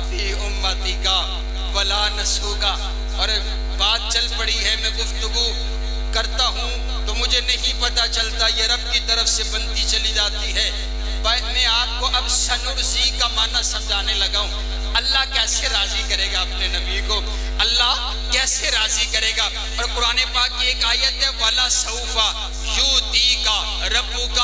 فی امتیکا ولا نسوکا۔ اور بات چل پڑی ہے، میں گفتگو کرتا ہوں تو مجھے نہیں پتا چلتا، یہ رب کی طرف سے بنتی چلی جاتی ہے۔ میں آپ کو اب سنرزی کا معنی سمجھانے لگا ہوں۔ اللہ کیسے راضی کرے گا اپنے نبی کو، اللہ کیسے راضی کرے گا؟ اور قرآن پاک کی ایک آیت ہے وَلَا سَوْفَ يُؤْتِيكَ رَبُّكَ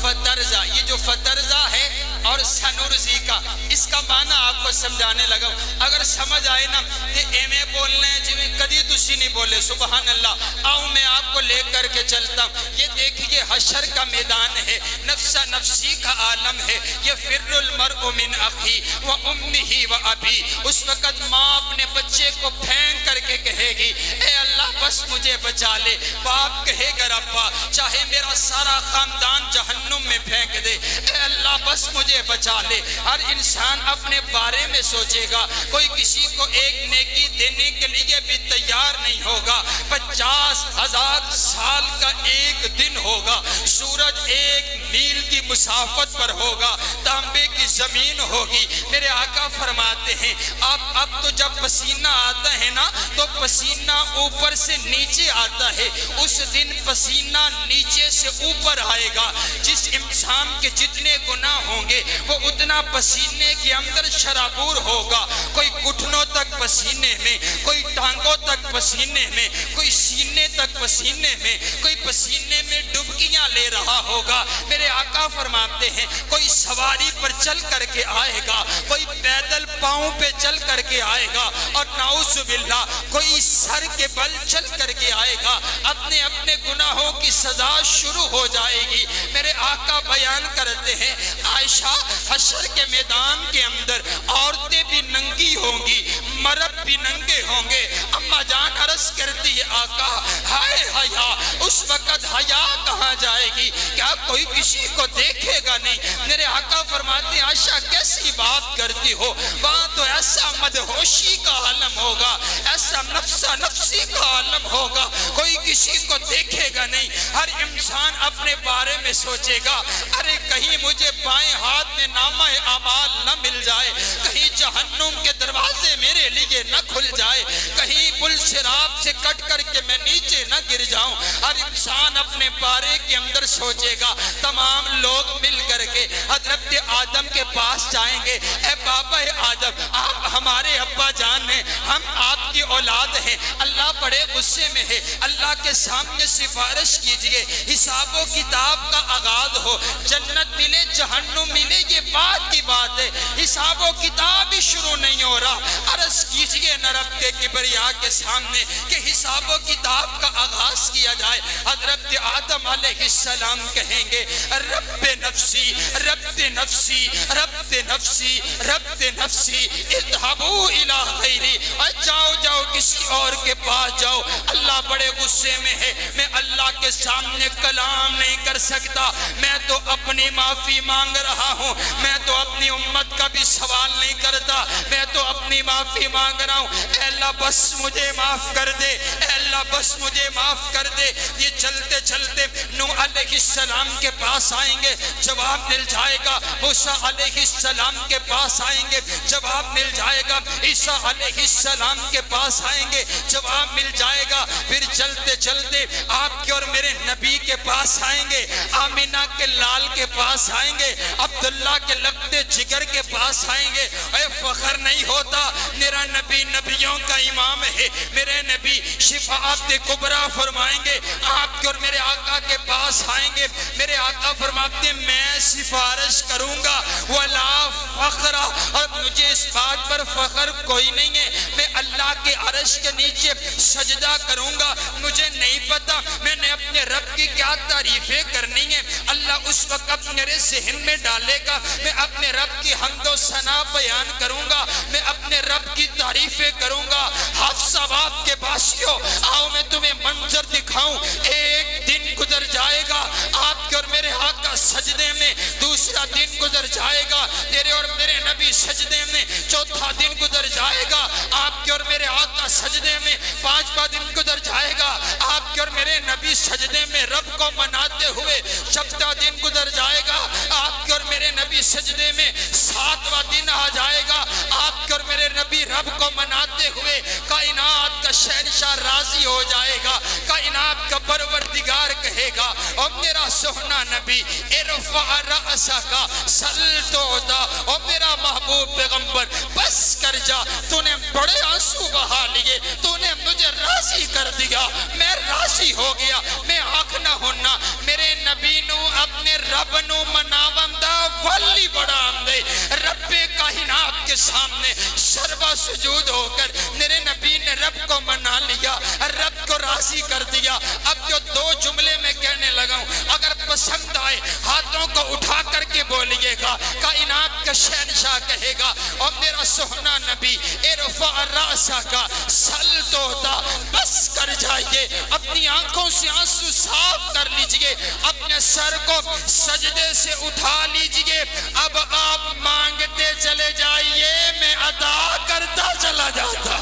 فَتَرْضَىٰ۔ یہ جو فترضہ ہے اور سنرزی کا، اس کا معنی آپ کو سمجھانے لگا ہوں۔ اگر سمجھ آئے نا کہ ایمیں بولنے ہیں جویں کدی تسی نہیں بولے، سبحان اللہ، آؤں میں آپ کو لے کر کے چلتا ہوں۔ یہ دیکھیے حشر کا میدان ہے، نفس نفسی کا عالم ہے، یہ فر المرء من اخی و امہ و ابی۔ اس وقت ماں اپنے بچے کو پھینک کر کے کہے گی اے اللہ بس مجھے بچا لے، باپ کہے گا ربا چاہے میرا سارا خاندان جہنم میں پھینک دے، اے اللہ بس مجھے بچا لے۔ ہر انسان اپنے بارے میں سوچے گا، کوئی کسی کو ایک نیکی دینے کے لیے بھی تیار نہیں ہوگا۔ 50,000 سال کا ایک دن ہوگا، سورج 1 میل کی مسافت پر ہوگا، تانبے کی زمین ہوگی۔ میرے آقا فرماتے ہیں اب تو جب پسینہ آتا ہے نا تو پسینہ اوپر سے نیچے آتا ہے، اس دن پسینہ نیچے سے اوپر آئے گا۔ جس انسان کے جتنے گناہ ہوں گے وہ اتنا پسینے کے اندر شرابور ہوگا، کوئی گھٹنوں تک پسینے میں، کوئی ٹانگوں تک پسینے میں، کوئی سینے تک پسینے میں، کوئی پسینے میں ڈبکیاں لے رہا ہوگا۔ میرے آقا فرماتے ہیں کوئی سواری پر چل کر کے آئے گا، کوئی پیدل پاؤں پہ چل کر کے آئے گا، اور نعوذ باللہ کوئی سر کے بل چل کر کے آئے گا۔ اپنے اپنے گناہوں کی سزا شروع ہو جائے گی۔ میرے آقا بیان کرتے ہیں عائشہ حشر کے میدان کے اندر عورتیں بھی ننگی ہوں گی، مرد بھی ننگے ہوں گے۔ اما جان عرض کرتی ہے آقا ہائے حیا، اس وقت حیا کہاں جائے گی؟ کیا کوئی کسی کو دیکھے گا نہیں؟ میرے آقا فرماتے ہیں عائشہ کیسی بات کرتی ہو، وہاں تو ایسا مدہوشی کا عالم ہوگا، ایسا نفسا نفسی کا عالم ہوگا، کوئی کسی کو دیکھے گا نہیں۔ ہر انسان اپنے بارے میں سوچے گا ارے کہیں مجھے بائیں ہاتھ میں نامہ اعمال نہ مل جائے، کہیں جہنم کے دروازے میرے لیے نہ کھل جائے، کہیں پل صراط سے کٹ کر کے میں نیچے نہ گر جاؤں۔ ہر انسان اپنے بارے کے اندر سوچے گا۔ تمام لوگ مل کر کے حضرت آدم کے پاس جائیں گے، اے بابا آدم آپ ہمارے ابا جان ہیں، ہم آپ کی اولاد ہیں، اللہ بڑے غصے میں ہے، اللہ کے سامنے سفارش کیجئے، حساب و کتاب کا آغاز ہو، جنت ملے جہنم ملے یہ بات کی بات ہے، حساب و کتاب ہی شروع نہیں ہو رہا۔ عرض کیجئے نہ رب کے کبریا کے سامنے کہ حساب و کتاب کا آغاز کیا جائے۔ حضرت آدم علیہ السلام کہیں گے رب نفسی رب نفسی رب نفسی رب نفسی اذهبوا الی غیری، جاؤ جاؤ کسی اور کے پاس جاؤ۔ اللہ بڑے غصے میں ہے، میں اللہ کے سامنے کلام نہیں کر سکتا، میں تو اپنی معافی مانگ رہا ہوں، میں تو اپنی امت کا بھی سوال نہیں کرتا، میں تو اپنی معافی مانگ رہا ہوں۔ اے اللہ بس مجھے معاف کر دے، اے اللہ بس مجھے معاف کر دے۔ یہ چلتے چلتے نوح علیہ السلام کے پاس آئیں گے، جواب مل جائے گا۔ موسیٰ علیہ السلام کے پاس آئیں گے، جواب مل جائے گا۔ عیسیٰ علیہ السلام کے پاس آئیں گے، جواب مل جائے گا۔ پھر چلتے چلتے آپ کے اور میرے نبی کے پاس آئیں گے، آمینہ کے لال کے پاس آئیں گے، عبداللہ کے لگتے جگر کے پاس آئیں گے۔ اے فخر نہیں ہوتا، میرا نبی نبیوں کا امام ہے، میرے نبی شفاعت کبریٰ فرمائیں گے۔ آپ کے اور میرے آقا کے پاس آئیں گے، میرے آقا فرماتے ہیں میں سفارش کروں گا وَلَا فَخْرَ، اور مجھے اس بات پر فخر کوئی نہیں ہے، میں اللہ کے عرش کے نیچے سجدہ کروں گا، مجھے نہیں پتا میں نے اپنے رب کی کیا تعریفیں کرنی ہیں۔ اللہ اس وقت میرے ذہن میں ڈالے گا، میں اپنے رب کی حمد و ثنا بیان کروں گا، میں اپنے رب کی تعریفیں کروں گا۔ حفص آباد کے باشیوں آؤ میں تمہیں منظر دکھاؤں، ایک دن گزر جائے گا آپ کے اور میرے آقا سجدے میں، دوسرا دن گزر جائے گا تیرے اور میرے نبی سجدے میں، چوتھا دن گزر جائے گا آپ کے اور میرے آقا سجدے میں، پانچواں دن گزر جائے گا آپ کے اور میرے نبی سجدے میں رب کو مناتے ہوئے، چھٹا دن گزر جائے گا آپ کے اور میرے نبی سجدے میں، ساتواں دن آ جائے گا آپ کے اور میرے نبی رب کو مناتے ہوئے، کائنات کا شہنشاہ راضی ہو جائے گا، کائنات کا پروردگار کہے گا اور میرا سونا نبی ارفع رأسک سل تودا، اور میرا محبوب پیغمبر بس کر جا، تو نے بڑے آنسو بہا لیے، تو نے مجھے راضی کر دیا، میں راضی ہو گیا، میں آنکھ نہ ہونا میرے نبی نو اپنے رب نو مناوندہ ولی بڑا آمدے، رب کائنات کے سامنے سربہ سجود ہو کر میرے نبی نے رب کو منا لیا، رب کو راضی کر دیا۔ اب جو دو جملے میں کہنے لگا ہوں اگر پسند آئے ہاتھوں کو اٹھا کر کے بولیے گا، کائنات کا شہنشاہ کہے گا اور میرا سونا نبی ارفع رأسک سل تودا، بس کر جائیے، اپنی آنکھوں سے آنسو صاف کر لیجئے، اپنے سر کو سجدے سے اٹھا لیجئے، اب آپ مانگتے چلے جائیے، میں عطا کرتا چلا جاتا۔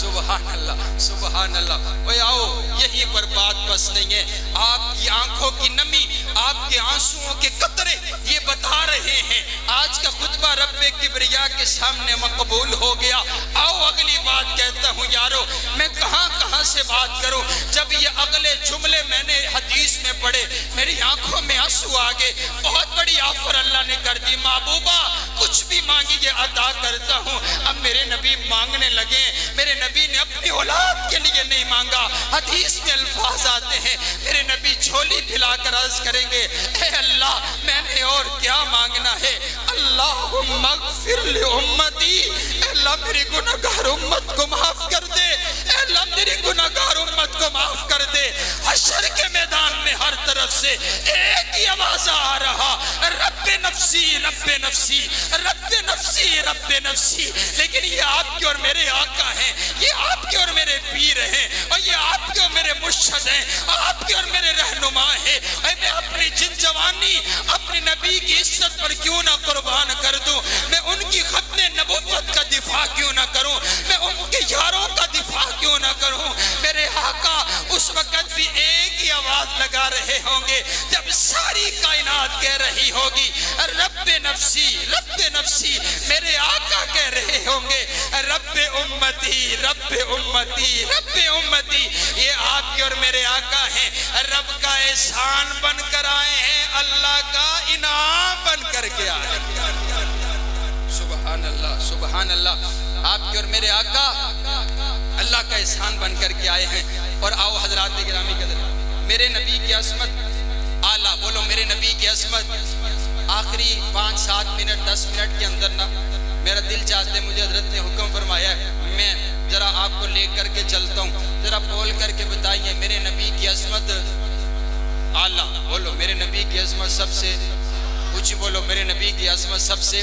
سبحان اللہ سبحان اللہ۔ اوے آؤ یہی پر بات بس نہیں ہے، آپ کی آنکھوں کی نمی، آپ کے آنسوؤں کے قطرے یہ بتا رہے ہیں آج کا خطبہ رب کبریا کے سامنے مقبول ہو گیا۔ آؤ اگلی بات کہتا ہوں یارو، میں کہاں کہاں سے بات کروں، جب یہ اگلے جملے میں نے حدیث میں پڑھے میری آنکھوں میں آنسو آگے، بہت بڑی آفر اللہ نے کر دی، محبوبہ کچھ بھی مانگیے عطا کرتا ہوں۔ اب میرے نبی مانگنے لگے، میرے نبی نے اپنی اولاد کے لیے نہیں مانگا، حدیث میں الفاظ آتے ہیں میرے نبی جھولی پھیلا کر عرض کریں گے اے اللہ میں نے اور کیا مانگنا ہے، اللہم اغفر لامتی، اے اللہ میری گناہگار امت کو معاف کر دے، اے اللہ میری گناہگار امت کو معاف کر دے۔ حشر کے میدان میں ہر طرف سے ایک ہی آواز آ رہا، رب نفسی رب نفسی رب نفسی رب نفسی۔ لیکن یہ آپ کے اور میرے آقا ہیں، یہ آپ کے اور میرے پیر ہیں، اور یہ آپ کے اور میرے مرشد ہیں، آپ کے اور میرے رہنما ہیں۔ اے میں اپنی جن جوانی اپنے نبی کی عزت پر کیوں نہ قربان کر دوں، میں ان کی ختم نبوت کا دفاع کیوں نہ کروں، میں ان کے یاروں کا دفاع کیوں نہ کروں۔ میرے آقا اس وقت بھی ایک ہی آواز لگا رہے ہوں گے جب ساری کائنات کہہ رہی ہوگی رب نفسی رب نفسی۔ میرے آقا کہہ رہے ہوں گے رب امتی رب امتی رب امتی۔ یہ آپ کے اور میرے آقا ہیں، رب کا احسان بن کر آئے ہیں، اللہ کا انعام بن کر کے آئے ہیں۔ سبحان اللہ سبحان اللہ۔ آپ کے اور میرے آقا اللہ کا احسان بن کر کے آئے ہیں۔ اور آؤ حضرات گرامی قدر، میرے نبی کی عظمت اعلیٰ، بولو میرے نبی کی عظمت۔ آخری 5-7 منٹ 10 منٹ کے اندر نا میرا دل چاہتے ہے، مجھے حضرت نے حکم فرمایا ہے میں ذرا آپ کو لے کر کے چلتا ہوں، ذرا بول کر کے بتائیے میرے نبی کی عظمت اعلیٰ، بولو میرے نبی کی عظمت سب سے اونچی، بولو میرے نبی کی عظمت سب سے،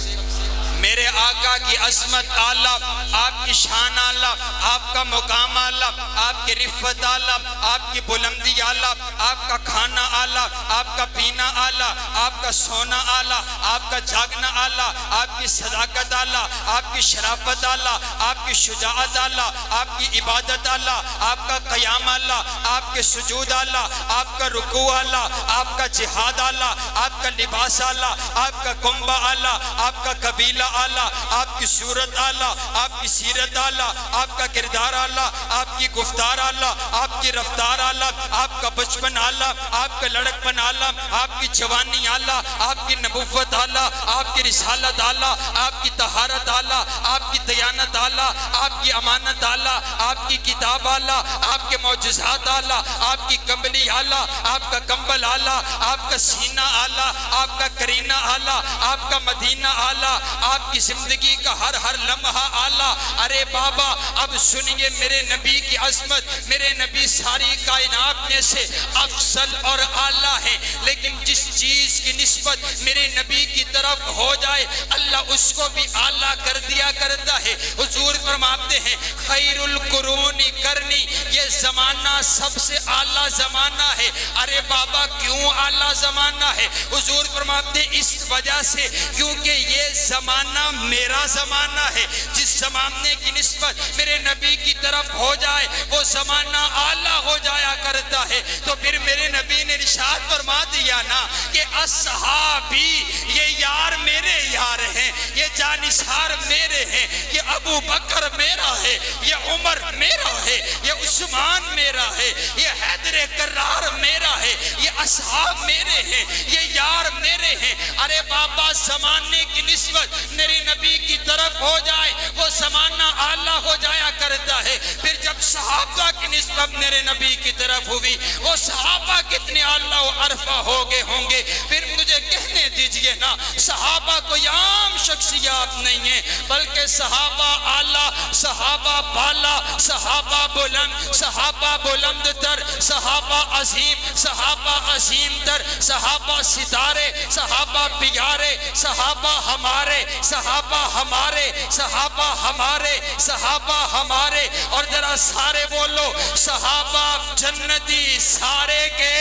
میرے آقا کی عظمت اعلیٰ، آپ کی شان اعلیٰ، آپ کا مقام اعلیٰ، آپ کی رفت اعلیٰ، آپ کی بلندی اعلیٰ، آپ کا کھانا اعلیٰ، آپ کا پینا اعلیٰ، آپ کا سونا اعلیٰ، آپ کا جاگنا اعلیٰ، آپ کی صداقت اعلیٰ، آپ کی شرافت اعلیٰ، آپ کی شجاعت اعلیٰ، آپ کی عبادت اعلیٰ، آپ کا قیام اعلیٰ، آپ کے سجود اعلیٰ، آپ کا رکوع اعلیٰ، آپ کا جہاد اعلیٰ، آپ کا لباس اعلیٰ، آپ کا کنبہ اعلیٰ، آپ کا قبیلہ اعلیٰ، آپ کی صورت اعلیٰ، آپ کی سیرت اعلیٰ، آپ کا کردار اعلیٰ، آپ کی گفتار اعلیٰ، آپ کی رفتار اعلیٰ، آپ کا بچپن اعلیٰ، آپ کا لڑکپن اعلیٰ، آپ کی جوانی اعلیٰ، آپ کی نبوت اعلیٰ، آپ کی رسالت اعلیٰ، آپ کی طہارت اعلیٰ، آپ کی دیانت اعلیٰ، آپ کی امانت اعلیٰ، آپ کی کتاب اعلیٰ، آپ کے معجزات اعلیٰ، آپ کی کمبلی اعلیٰ، آپ کا کمبل اعلیٰ، آپ کا سینہ اعلیٰ، آپ کا کرینہ اعلیٰ، آپ کا مدینہ اعلیٰ، آپ کی زندگی کا ہر لمحہ اعلیٰ۔ ارے بابا اب سنیے میرے نبی کی عظمت، میرے نبی ساری کائنات میں سے افضل اور اعلیٰ ہیں، لیکن جس چیز کی نسبت میرے نبی کی طرف ہو جائے اللہ اس کو بھی اعلیٰ کر دیا کرتا ہے۔ حضور فرماتے ہیں خیر القرون کرنی، یہ زمانہ سب سے اعلیٰ زمانہ ہے۔ ارے بابا کیوں اعلیٰ زمانہ ہے؟ حضور فرماتے ہیں اس وجہ سے کیونکہ یہ زمانہ میرا زمانہ ہے۔ جس زمانے کی نسبت میرے نبی کی طرف ہو جائے وہ زمانہ اعلیٰ ہو جایا کرتا ہے۔ تو پھر میرے نبی نے ارشاد فرما دیا نا کہ اصحابی، یہ یار میرے یار ہیں، یہ جانثار میرے ہیں، یہ ابو بکر میرا ہے، یہ عمر میرا ہے، یہ عثمان میرا ہے، یہ حیدر کرار میرا ہے، یہ اصحاب میرے ہیں، یہ یار میرے ہیں۔ ارے بابا زمانے کی نسبت میرے نبی کی طرف ہو جائے وہ زمانہ اعلیٰ ہو جایا کرتا ہے۔ پھر جب صحابہ کی نسبت میرے نبی کی طرف ہوئی وہ صحابہ کتنے اعلیٰ و عرفہ ہو گئے ہوں گے۔ پھر مجھے کہنے دیجئے نا صحابہ کوئی عام شخصیات نہیں ہیں بلکہ صحابہ اعلیٰ، صحابہ بالا، صحابہ بلند، صحابہ بلند تر، صحابہ عظیم، صحابہ عظیم تر، صحابہ ستارے، صحابہ پیارے، صحابہ ہمارے، صحابہ ہمارے، صحابہ ہمارے، صحابہ ہمارے، اور ذرا سارے بولو صحابہ جنتی، سارے کے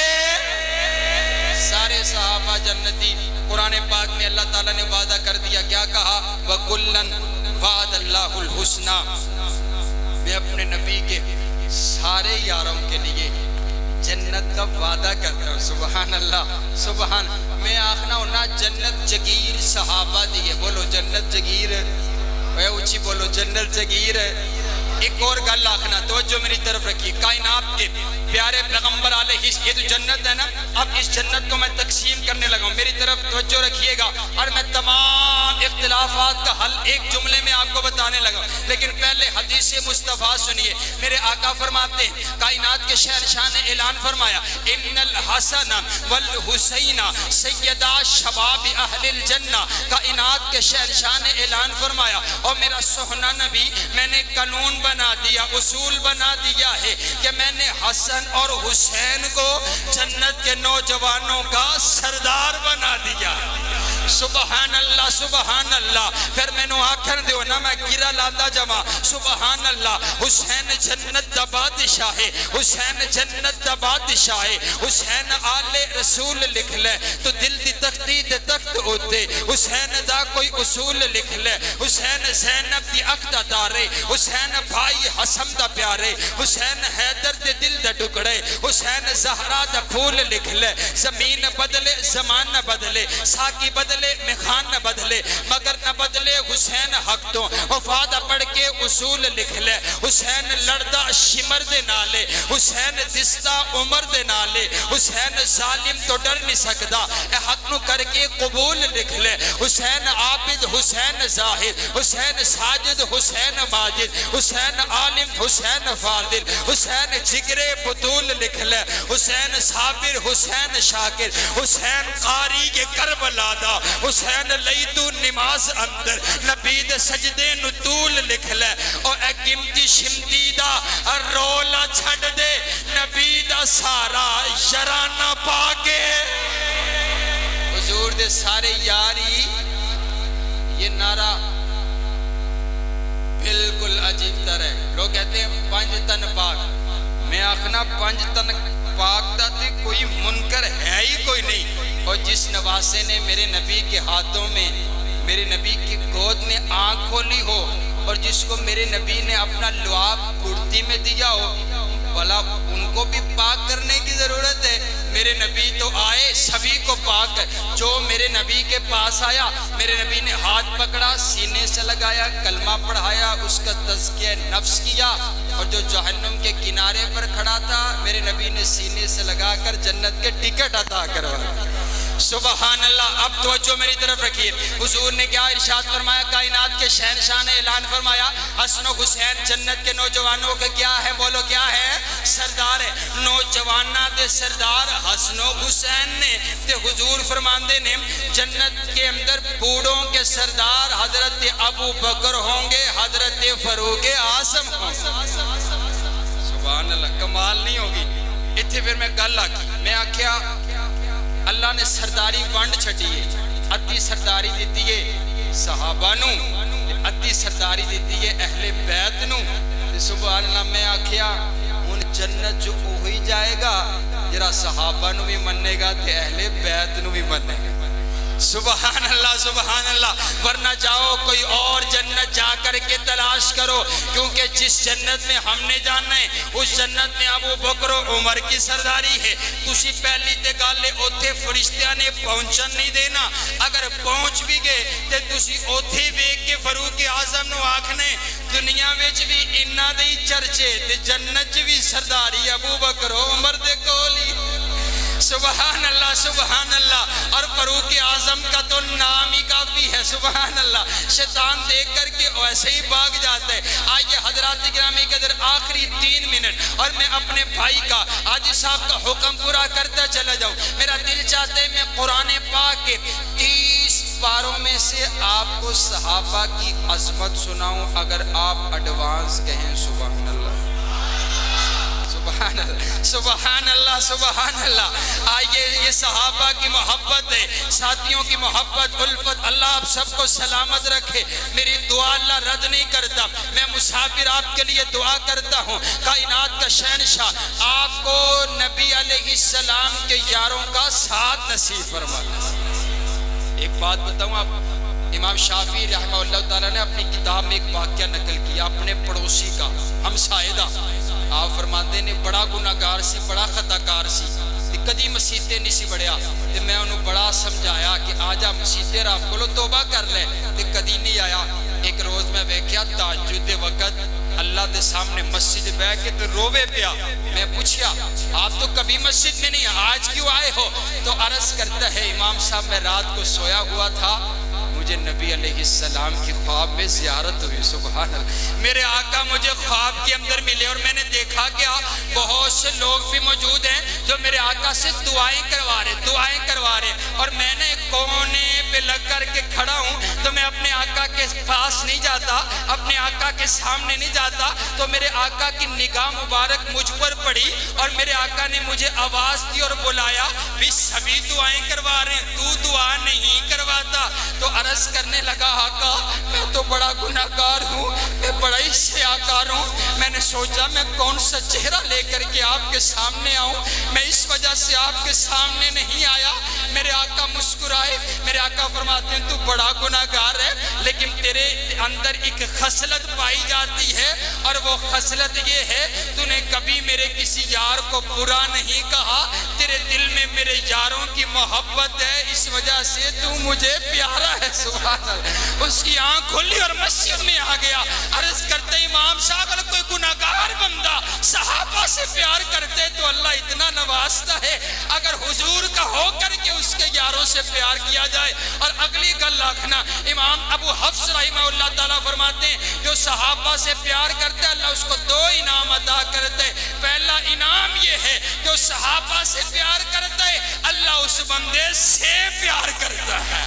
سارے صحابہ جنتی۔ قرآن پاک میں اللہ تعالیٰ نے وعدہ کر دیا، کیا کہا؟ وَكُلًّا وَعَدَ اللَّهُ الْحُسْنَى، میں اپنے نبی کے سارے یاروں کے لیے جنت کا وعدہ کرتا ہوں۔ سبحان اللہ سبحان۔ میں آخنا ہونا جنت جگیر صحابہ دیئے، بولو جنت جگیر، اے اونچی بولو جنت جگیر۔ ایک اور گل آخنا، توجہ میری طرف رکھیے، کائنات کے پیارے پیغمبر علیہ، یہ تو جنت ہے نا، اب اس جنت کو میں تقسیم کرنے لگا ہوں، میری طرف توجہ رکھیے گا، اور میں تمام اختلافات کا حل ایک جملے میں آپ کو بتانے لگا ہوں۔ لیکن پہلے حدیث مصطفیٰ سنیے، میرے آقا فرماتے ہیں، کائنات کے شہنشاہ نے اعلان فرمایا ان الحسن والحسین سیدا شباب اہل الجنہ، کائنات کے شہنشاہ نے اعلان فرمایا، اور میرا سہنا نبی میں نے قانون بنا دیا، اصول بنا دیا ہے کہ کہ میں نے حسن اور حسین کو جنت کے نوجوانوں کا سردار بنا دیا۔ سبحان اللہ سبحان اللہ۔ پھر میں نے آکھن دیو نا میں گرہ لاندہ جمع سبحان اللہ۔ حسین جنت دا بادشاہ ہے، حسین جنت دا بادشاہ ہے، حسین آل رسول لکھ لے تو دل دی تختی دے تخت ہوتے، حسین دا کوئی اصول لکھ لے، حسین زینب دی اکھ دارے، حسین بھائی حسن دا پیارے، حسین حیدر دے دل دا ٹکڑے، حسین زہرا دا پھول لکھ لے۔ زمین بدلے زمان نہ بدلے، ساکی بدلے میخان نہ بدلے، مگر نہ بدلے حسین حق تو وفادہ پڑھ کے اصول لکھ لے۔ حسین لڑدہ شمر دے نالے، حسین دستہ عمر دے نالے، حسین ظالم تو ڈر نہیں سکدا، اے حق نو کر کے قبول لکھ لے۔ حسین عابد حسین زاہد، حسین ساجد حسین ماجد، حسین عالم حسین فاضل، حسین جگر بطول لکھ لے۔ حسین صابر حسین شاکر، حسین قاری کے کربلا دا، حسین لئی تو نماز اندر نبی دے سجدے نو طول لکھ لے۔ اور اے قیمتی شمتی دا رولا چھڑ دے نبی دا سارا یارانہ پاکے۔ حضور دے سارے یاری، یہ نعرہ بالکل عجیب تر ہے۔ لوگ کہتے ہیں پنج تن پاک، میں آخنا پنج تن پاک دا تے کوئی منکر ہے ہی کوئی نہیں۔ اور جس نواسے نے میرے نبی کے ہاتھوں میں، میرے نبی کی گود میں آنکھ کھولی ہو، اور جس کو میرے نبی نے اپنا لعاب کرتی میں دیا ہو، بھلا ان کو بھی پاک کرنے کی ضرورت ہے۔ میرے نبی تو آئے سبھی کو پاک، جو میرے نبی کے پاس آیا میرے نبی نے ہاتھ پکڑا، سینے سے لگایا، کلمہ پڑھایا، اس کا تزکیہ نفس کیا، اور جو جہنم کے کنارے پر کھڑا تھا میرے نبی نے سینے سے لگا کر جنت کے ٹکٹ عطا کروایا۔ سبحان اللہ۔ اب توجہ میری طرف رکھیے، حضور نے کیا ارشاد فرمایا؟ کائنات کے شہنشاہ نے اعلان فرمایا حسن و حسین جنت کے نوجوانوں کے کیا ہے؟ بولو کیا ہے؟ سردار ہے۔ نوجوانہ دے سردار حسن و حسین نے تے حضور فرماندے نے جنت کے اندر بوڑھوں کے سردار حضرت ابو بکر ہوں گے، حضرت فاروق اعظم ہوں گے۔ سبحان اللہ، کمال نہیں ہوگی؟ اتھے پھر میں گل آکی، میں آکھیا اللہ نے سرداری ونڈ چھٹی ہے، ادھی سرداری دیتی ہے صحابہ نو، ادھی سرداری دیتی ہے اہل بیت نو۔ سبحان اللہ، میں آکھیا ان جنت جو ہوئی جائے گا جرا صحابہ نو بھی مننے گا تے اہل بیت نو بھی مننے گا۔ سبحان اللہ سبحان اللہ۔ ورنہ جاؤ کوئی اور جنت جا کر کے تلاش کرو، کیونکہ جس جنت میں ہم نے جانا ہے اس جنت میں ابو بکر و عمر کی سرداری ہے۔ تسی پہلی تے گالے اوتھے فرشتیاں نے پہنچن نہیں دینا، اگر پہنچ بھی گئے تے تسی اوتھے ویک کے فاروق اعظم نو آکھنے دنیا وچ بھی انہاں دے چرچے تے جنت بھی سرداری ابو بکر و عمر دے کولی۔ سبحان اللہ سبحان اللہ۔ اور فاروق اعظم کا تو نام ہی کافی ہے، سبحان اللہ۔ شیطان دیکھ کر کے ایسے ہی بھاگ جاتا ہے۔ آئیے حضرات گرامی قدر آخری 3 منٹ اور میں اپنے بھائی کا حاجی صاحب کا حکم پورا کرتا چلا جاؤں۔ میرا دل چاہتے ہے میں قرآن پاک کے 30 پاروں میں سے آپ کو صحابہ کی عظمت سناؤں، اگر آپ ایڈوانس کہیں سبحان اللہ سبحان اللہ سبحان اللہ سبحان اللہ۔ آئیے یہ صحابہ کی محبت ہے، ساتھیوں کی محبت الفت، اللہ آپ سب کو سلامت رکھے۔ میری دعا اللہ رد نہیں کرتا، میں مسافر آپ کے لیے دعا کرتا ہوں۔ کائنات کا شہنشاہ آپ کو نبی علیہ السلام کے یاروں کا ساتھ نصیب فرمائے۔ ایک بات بتاؤں آپ، امام شافعی رحمہ اللہ تعالیٰ نے اپنی کتاب میں ایک واقعہ نقل کیا اپنے پڑوسی کا، ہمسائیدہ۔ آپ فرماتے نے بڑا گناہگار سی، بڑا خطاکار سی، کدی مسیتے نہیں سی بڑھیا، تے میں انہوں بڑا سمجھایا کہ آجا مسیتے رب کو توبہ کر لے، تے کدی نہیں آیا۔ ایک روز میں ویکھیا تہجد دے وقت اللہ دے سامنے مسجد بیٹھ کے تے رووے پیا۔ میں پوچھیا آپ تو کبھی مسجد میں نہیں، آج کیوں آئے ہو؟ تو عرض کرتا ہے امام صاحب میں رات کو سویا ہوا تھا، مجھے نبی علیہ السلام کی خواب میں زیارت ہوئی۔ سبحان اللہ، میرے آقا مجھے خواب کے اندر ملے اور میں نے دیکھا کہ بہت سے لوگ بھی موجود ہیں جو میرے آقا سے دعائیں کروا رہے، اور میں نے کونے پہ لگ کر کے کھڑا ہوں تو میں اپنے آقا کے پاس نہیں جاتا، اپنے آقا کے سامنے نہیں جاتا، تو میرے آقا کی نگاہ مبارک مجھ پر آقا نے مجھے آواز دی اور بلایا، بھی سبھی دعائیں کروا رہے ہیں، تو دعا نہیں کرواتا؟ تو عرض کرنے لگا آقا میں تو بڑا گناہگار ہوں، میں بڑا ہی سیاکار ہوں، میں نے سوچا میں کون سا چہرہ لے کر کے آپ کے سامنے آؤں، میں اس وجہ سے آپ کے سامنے نہیں آیا۔ میرے آقا مسکرائے، میرے آقا فرماتے ہیں تو بڑا گناہگار ہے، لیکن تیرے اندر ایک خصلت پائی جاتی ہے، اور وہ خصلت یہ ہے تو نے کبھی میرے کسی یار کو برا نہیں کہا، تیرے دل میں میرے یاروں کی محبت ہے، اس وجہ سے تو مجھے پیارا ہے۔ سبحان اللہ، اس کی آنکھ کھلی اور مسجد میں آ گیا۔ عرض کرتے امام صاحب اگر کوئی گناہگار بندہ صحابہ سے پیار کرتے تو اللہ اتنا نوازتا ہے، اگر حضور کا ہو کر کے اس کے یاروں سے پیار کیا جائے۔ اور اگلی گل آخنا، امام ابو حفص رحمہ اللہ تعالیٰ فرماتے ہیں جو صحابہ سے پیار کرتا ہے اللہ اس کو دو انعام عطا کرتے ہیں۔ پہلا انعام یہ ہے جو صحابہ سے پیار کرتا ہے اللہ اس بندے سے پیار کرتا ہے،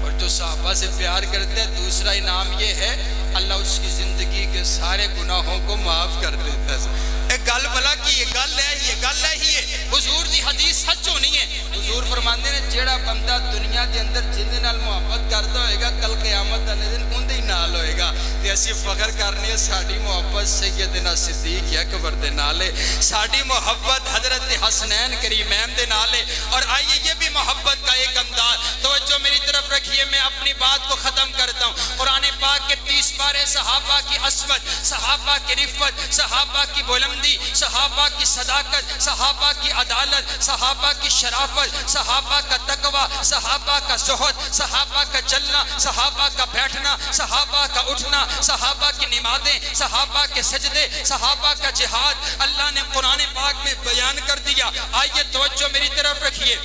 اور جو صحابہ سے پیار کرتا ہے دوسرا انعام یہ ہے اللہ اس کی زندگی کے سارے گناہوں کو معاف کر دیتا ہے۔ ایک گل بلا کی یہ گل ہے ہی ہے، حضور دی حدیث سچ ہونی ہے۔ حضور فرماندے نے جیڑا بندہ دنیا دے اندر جندے نال محبت کردا ہوئے گا کل قیامت دا دن اون دے نال ہوئے گا۔ تے اسی فخر کرنی ہے ساڈی محبت سیدنا صدیق اکبر دے نال ہے، ساڈی محبت حضرت حسنین کریمین دے نال ہے۔ اور آئیے یہ بھی محبت کا ایک انداز، توجہ میری طرف رکھیے، میں اپنی بات کو ختم کرتا ہوں۔ قرآن پاک کے 30 پارے صحابہ کی عصمت، صحابہ کی رفت، صحابہ کی بلندی، صحابہ کی صداقت، صحابہ کی عدالت، صحابہ کی شرافت، صحابہ کا تقوی، صحابہ کا زہد، صحابہ کا چلنا، صحابہ کا بیٹھنا، صحابہ کا اٹھنا، صحابہ کی نمازیں، صحابہ کے سجدے، صحابہ کا جہاد اللہ نے قرآن پاک میں بیان کر دیا۔ آئیے توجہ میری طرف رکھیے،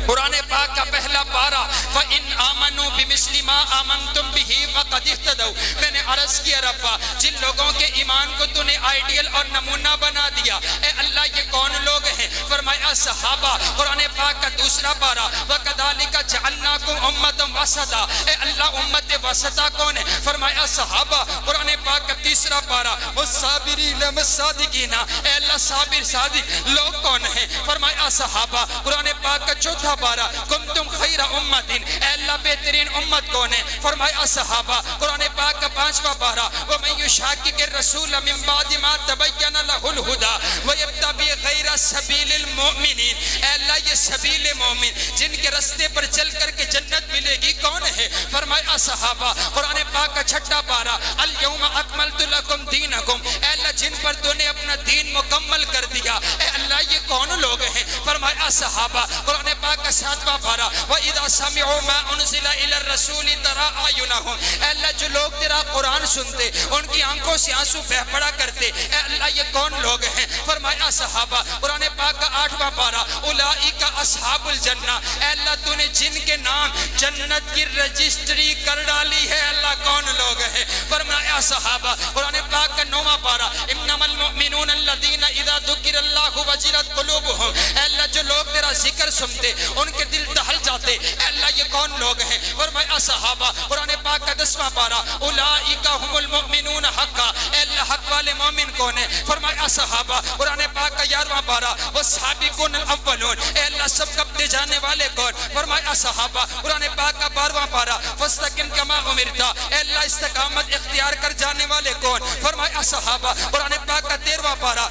قرآن پاک کا پہلا پارہ فَإِنْ آمَنُوا بِمِثْلِ مَا آمَنْتُمْ بِهِ فَقَدِ اهْتَدَوْا۔ میں نے عرض کیا ربا جن لوگوں کے ایمان کو تو نے آئیڈیل اور نمونہ بنا دیا، اے اللہ یہ کون لوگ ہیں؟ فرمایا صحابہ۔ قرآن پاک کا دوسرا پارہ وَكَذَلِكَ جَعَلْنَاكُمْ أُمَّةً وَسَطًا، اے اللہ امت وسطہ کون ہے؟ فرمایا صحابہ۔ قرآن پاک کا تیسرا پارہ وَالصَّابِرِينَ وَالصَّادِقِينَ، اے اللہ صابر صادق لوگ کون ہیں؟ فرمایا صحابہ۔ قرآن پاک کا چوتھا پارہ کنتم خیر امت، اے اللہ بہترین امت کون ہے؟ فرمایا صحابہ۔ قرآن پاک کا پانچواں پارہ وَمَن يُشَاقِقِ الرَّسُولَ مِن بَعْدِ مَا تَبَيَّنَ لَهُ الْهُدَىٰ وَيَتَّبِعْ غَيْرَ سَبِيلِ الْمُؤْمِنِينَ، اے اللہ یہ سبیل مومن جن کے رستے پر چل کر کے جنت ملے گی کون ہے؟ فرمایا صحابہ۔ قرآن پاک کا چھٹا پارہ الْيَوْمَ أَكْمَلْتُ لَكُمْ دِينَكُمْ، اے اللہ جن پر تو نے اپنا دین مکمل کر دیا، اے اللہ یہ کون لوگ ہیں؟ فرمایا صحابہ۔ قرآن پاک کا ساتواں پارہ وَإِذَا سَمِعُوا مَا أُنزِلَ إِلَى الرَّسُولِ تَرَىٰ أَعْيُنَهُمْ، اے اللہ جو لوگ تیرا قرآن سنتے ان کی آنکھوں سے آنسو بہہ پڑا کرتے، اے اللہ یہ کون لوگ ہیں؟ فرمایا صحابہ۔ قرآن پاک کا آٹھواں پارہ اولئک اصحاب الجنہ، اے اللہ تو نے جن کے نام جنت کی رجسٹری کر ڈالی ہے اللہ کون لوگ ہیں؟ فرمایا صحابہ۔ قرآن پاک کا نوواں پارہ انما المؤمنون الذین اذا ذکر اللہ وجلت قلوبهم، اے اللہ جو لوگ تیرا ذکر سنتے ان کے دل دہل جاتے، اے اللہ یہ کون لوگ ہیں؟ فرمایا صحابہ۔ قرآن پاک کا 10واں پارہ اولئک هم المؤمنون حقا، اے اللہ حق والے مومن کون ہیں؟ فرمایا صحابہ۔ قرآن پاک کا 11واں پارہ والسابقون الاولون، اے اللہ سب کپتے جانے والے کون؟ فرمایا صحابہ۔ قرآن پاک کا 12واں پارہ فاستقم کما امرت، اے اللہ استقامت اختیار کر جانے والے کون؟ فرمایا صحابہ۔ قرآن پاک کا 13واں پارہ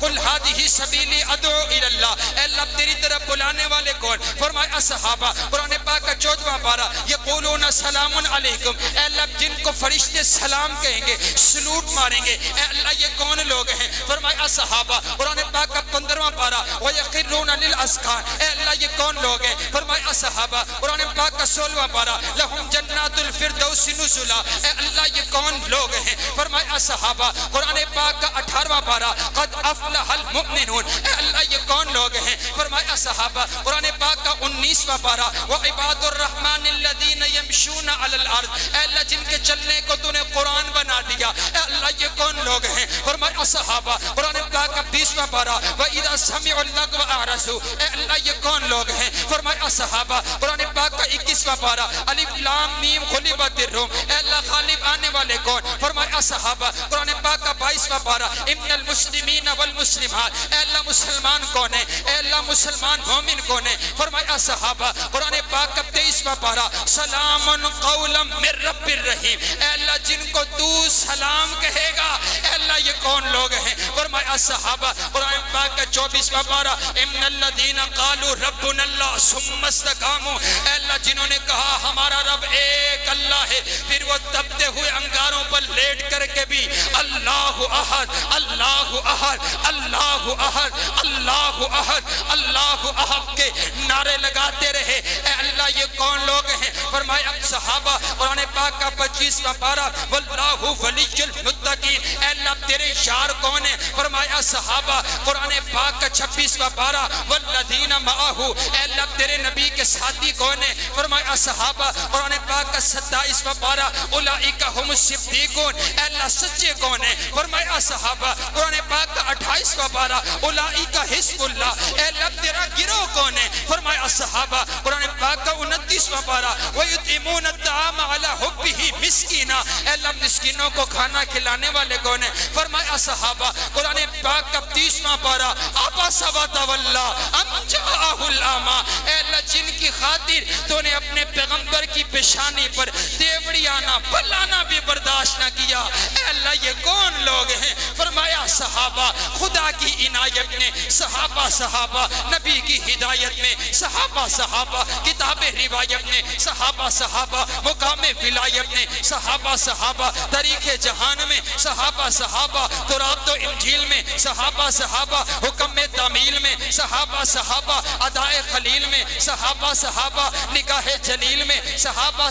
قل هذه سبیلی ادعو الی اللہ، اے اللہ تیری طرف بلانے والے کون؟ فرمایا صحابہ۔ قرآن پاک کا 14واں پارہ یقولون سلام علیکم، اے اللہ جن کو فرشتے سلام کہیں گے سلوٹ ماریں گے، اے اللہ یہ کون لوگ ہیں؟ فرمایا صحابہ۔ قرآن پاک کا 15واں پارہ ویخرون للاذقان، اے اللہ یہ کون لوگ ہیں؟ فرمایا صحابہ۔ قرآن پاک کا 16واں پارہ لہم جنات الفردوس نزلا، اے اللہ یہ کون لوگ ہیں؟ فرمایا صحابہ۔ قرآن پاک کا 18واں پارہ قد افلح المؤمنون، اے اللہ یہ کون لوگ ہیں؟ فرمایا صحابہ۔ قرآن پاک کا 19واں پارہ وعباد الرحمن الذین یمشون علی الارض، اے اللہ جن کے چلنے کو تو نے قرآن بنا دیا، اے اللہ یہ کون لوگ ہیں؟ فرمایا صحابہ۔ قرآن پاک کا 20واں پارہ وَإِذَا سَمِعُوا اللَّغْوَ أَعْرَضُوا، اے اللہ یہ کون لوگ ہیں؟ فرمایا صحابہ۔ قرآن پاک کا 21واں پارہ الف لام میم غلبت الروم، اے اللہ غالب آنے والے کون؟ فرمایا صحابہ۔ قرآن پاک کا 22واں پارہ ان المسلمین والمسلمات، اے اللہ مسلمان کون ہے، اے اللہ مسلمان مومن کون ہے؟ فرمایا صحابہ، قرآن پاک کا 23واں پارہ، سلام قولا من رب الرحیم، اے اللہ جن کو تو سلام کہے گا، اے اللہ یہ کون لوگ ہیں؟ فرمایا صحابہ، قرآن پاک کا 24واں پارہ، ان الذین قالوا ربنا اللہ ثم استقاموا، اے اللہ جنہوں نے کہا ہمارا رب ایک اللہ ہے، پھر وہ تپتے ہوئے انگاروں پر لیٹ کر کے بھی اللہ احد اللہ احد اللہ احد اللہ احد اللہ احد کے نعرے لگاتے رہے، اے اللہ یہ کون لوگ ہیں؟ فرمایا صحابہ، قرآن پاک کا 25واں پارہ، واللہ ولی المتقین، اے اللہ تیرے یار کون ہیں؟ فرمایا صحابہ، قرآن پاک کا 26واں پارہ، والذین معہ، اے اللہ تیرے نبی کے ساتھی کون ہیں؟ فرمایا صحابہ، قرآن پاک کا 27واں پارہ، اولئک هم الصدیقون، اے اللہ سچے کون ہیں؟ فرمایا صحابہ، قرآن پاک کا 28واں پارہ، اولئک حزب اللہ، اے اللہ تیرا گروہ کون ہے؟ فرمایا صحابہ، قرآن پاک کا 29واں پارہ، وَيُطْعِمُونَ الطَّعَامَ عَلَىٰ حُبِّهِ مسکینا، اے اللہ مسکینوں کو کھانا کھلانے والے کون ہیں؟ فرمایا صحابہ، قرآن پاک کا 30واں پارہ، عَبَسَ وَتَوَلَّىٰ أَن جَاءَهُ الْأَعْمَىٰ، اے اللہ جن کی خاطر تو نے اپنے پیغمبر کی پیشانی پر دیوڑیانا بلانا بھی برداشت نہ کیا، اے اللہ یہ کون لوگ ہیں؟ فرمایا صحابہ، خدا کی عنایت میں صحابہ نبی کی ہدایت میں صحابہ کتاب روایت میں صحابہ مقام ولایت میں صحابہ تاریخ جہان میں صحابہ تورات و انجیل میں صحابہ حکم تعمیل میں صحابہ ادائے خلیل میں صحابہ نکاح جلیل میں صحابہ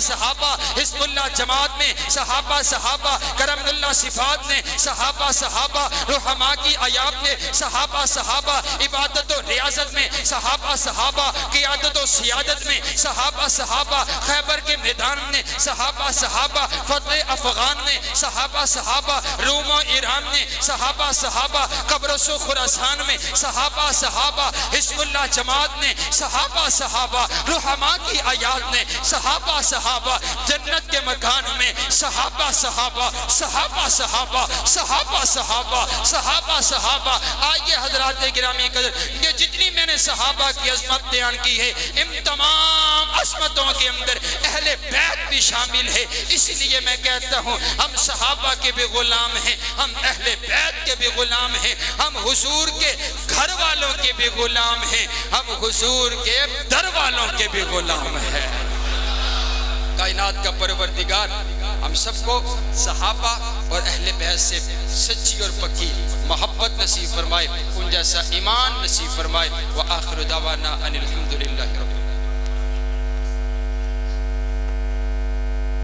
حزب اللہ جماعت میں صحابہ کرم اللہ صفات میں صحابہ رحماء کی ایاب میں صحابہ عبادت و ریاضت میں صحابہ قیادت و سیادت میں صحابہ خیبر کے میدان میں صحابہ فتح افغان میں صحابہ روم و ایران میں صحابہ قبرص و خراسان میں صحابہ حزب اللہ جماعت میں صحابہ رحماء کی ایاد میں صحابہ جنت کے مکان میں صحابہ آئیے حضرات گرامی قدر، یہ جتنی میں نے صحابہ کی عظمت بیان کی ہے، ان تمام عظمتوں کے اندر اہل بیت بھی شامل ہے، اس لیے میں کہتا ہوں ہم صحابہ کے بھی غلام ہیں، ہم اہل بیت کے بھی غلام ہیں، ہم حضور کے گھر والوں کے بھی غلام ہیں، ہم حضور کے در والوں کے بھی غلام ہیں۔ کائنات کا پروردگار ہم سب کو صحابہ اور اہل بیت سے سچی اور پکی محبت نصیب فرمائے، ان جیسا ایمان نصیب فرمائے۔ وآخر دعوانا ان الحمدللہ رب العالمین۔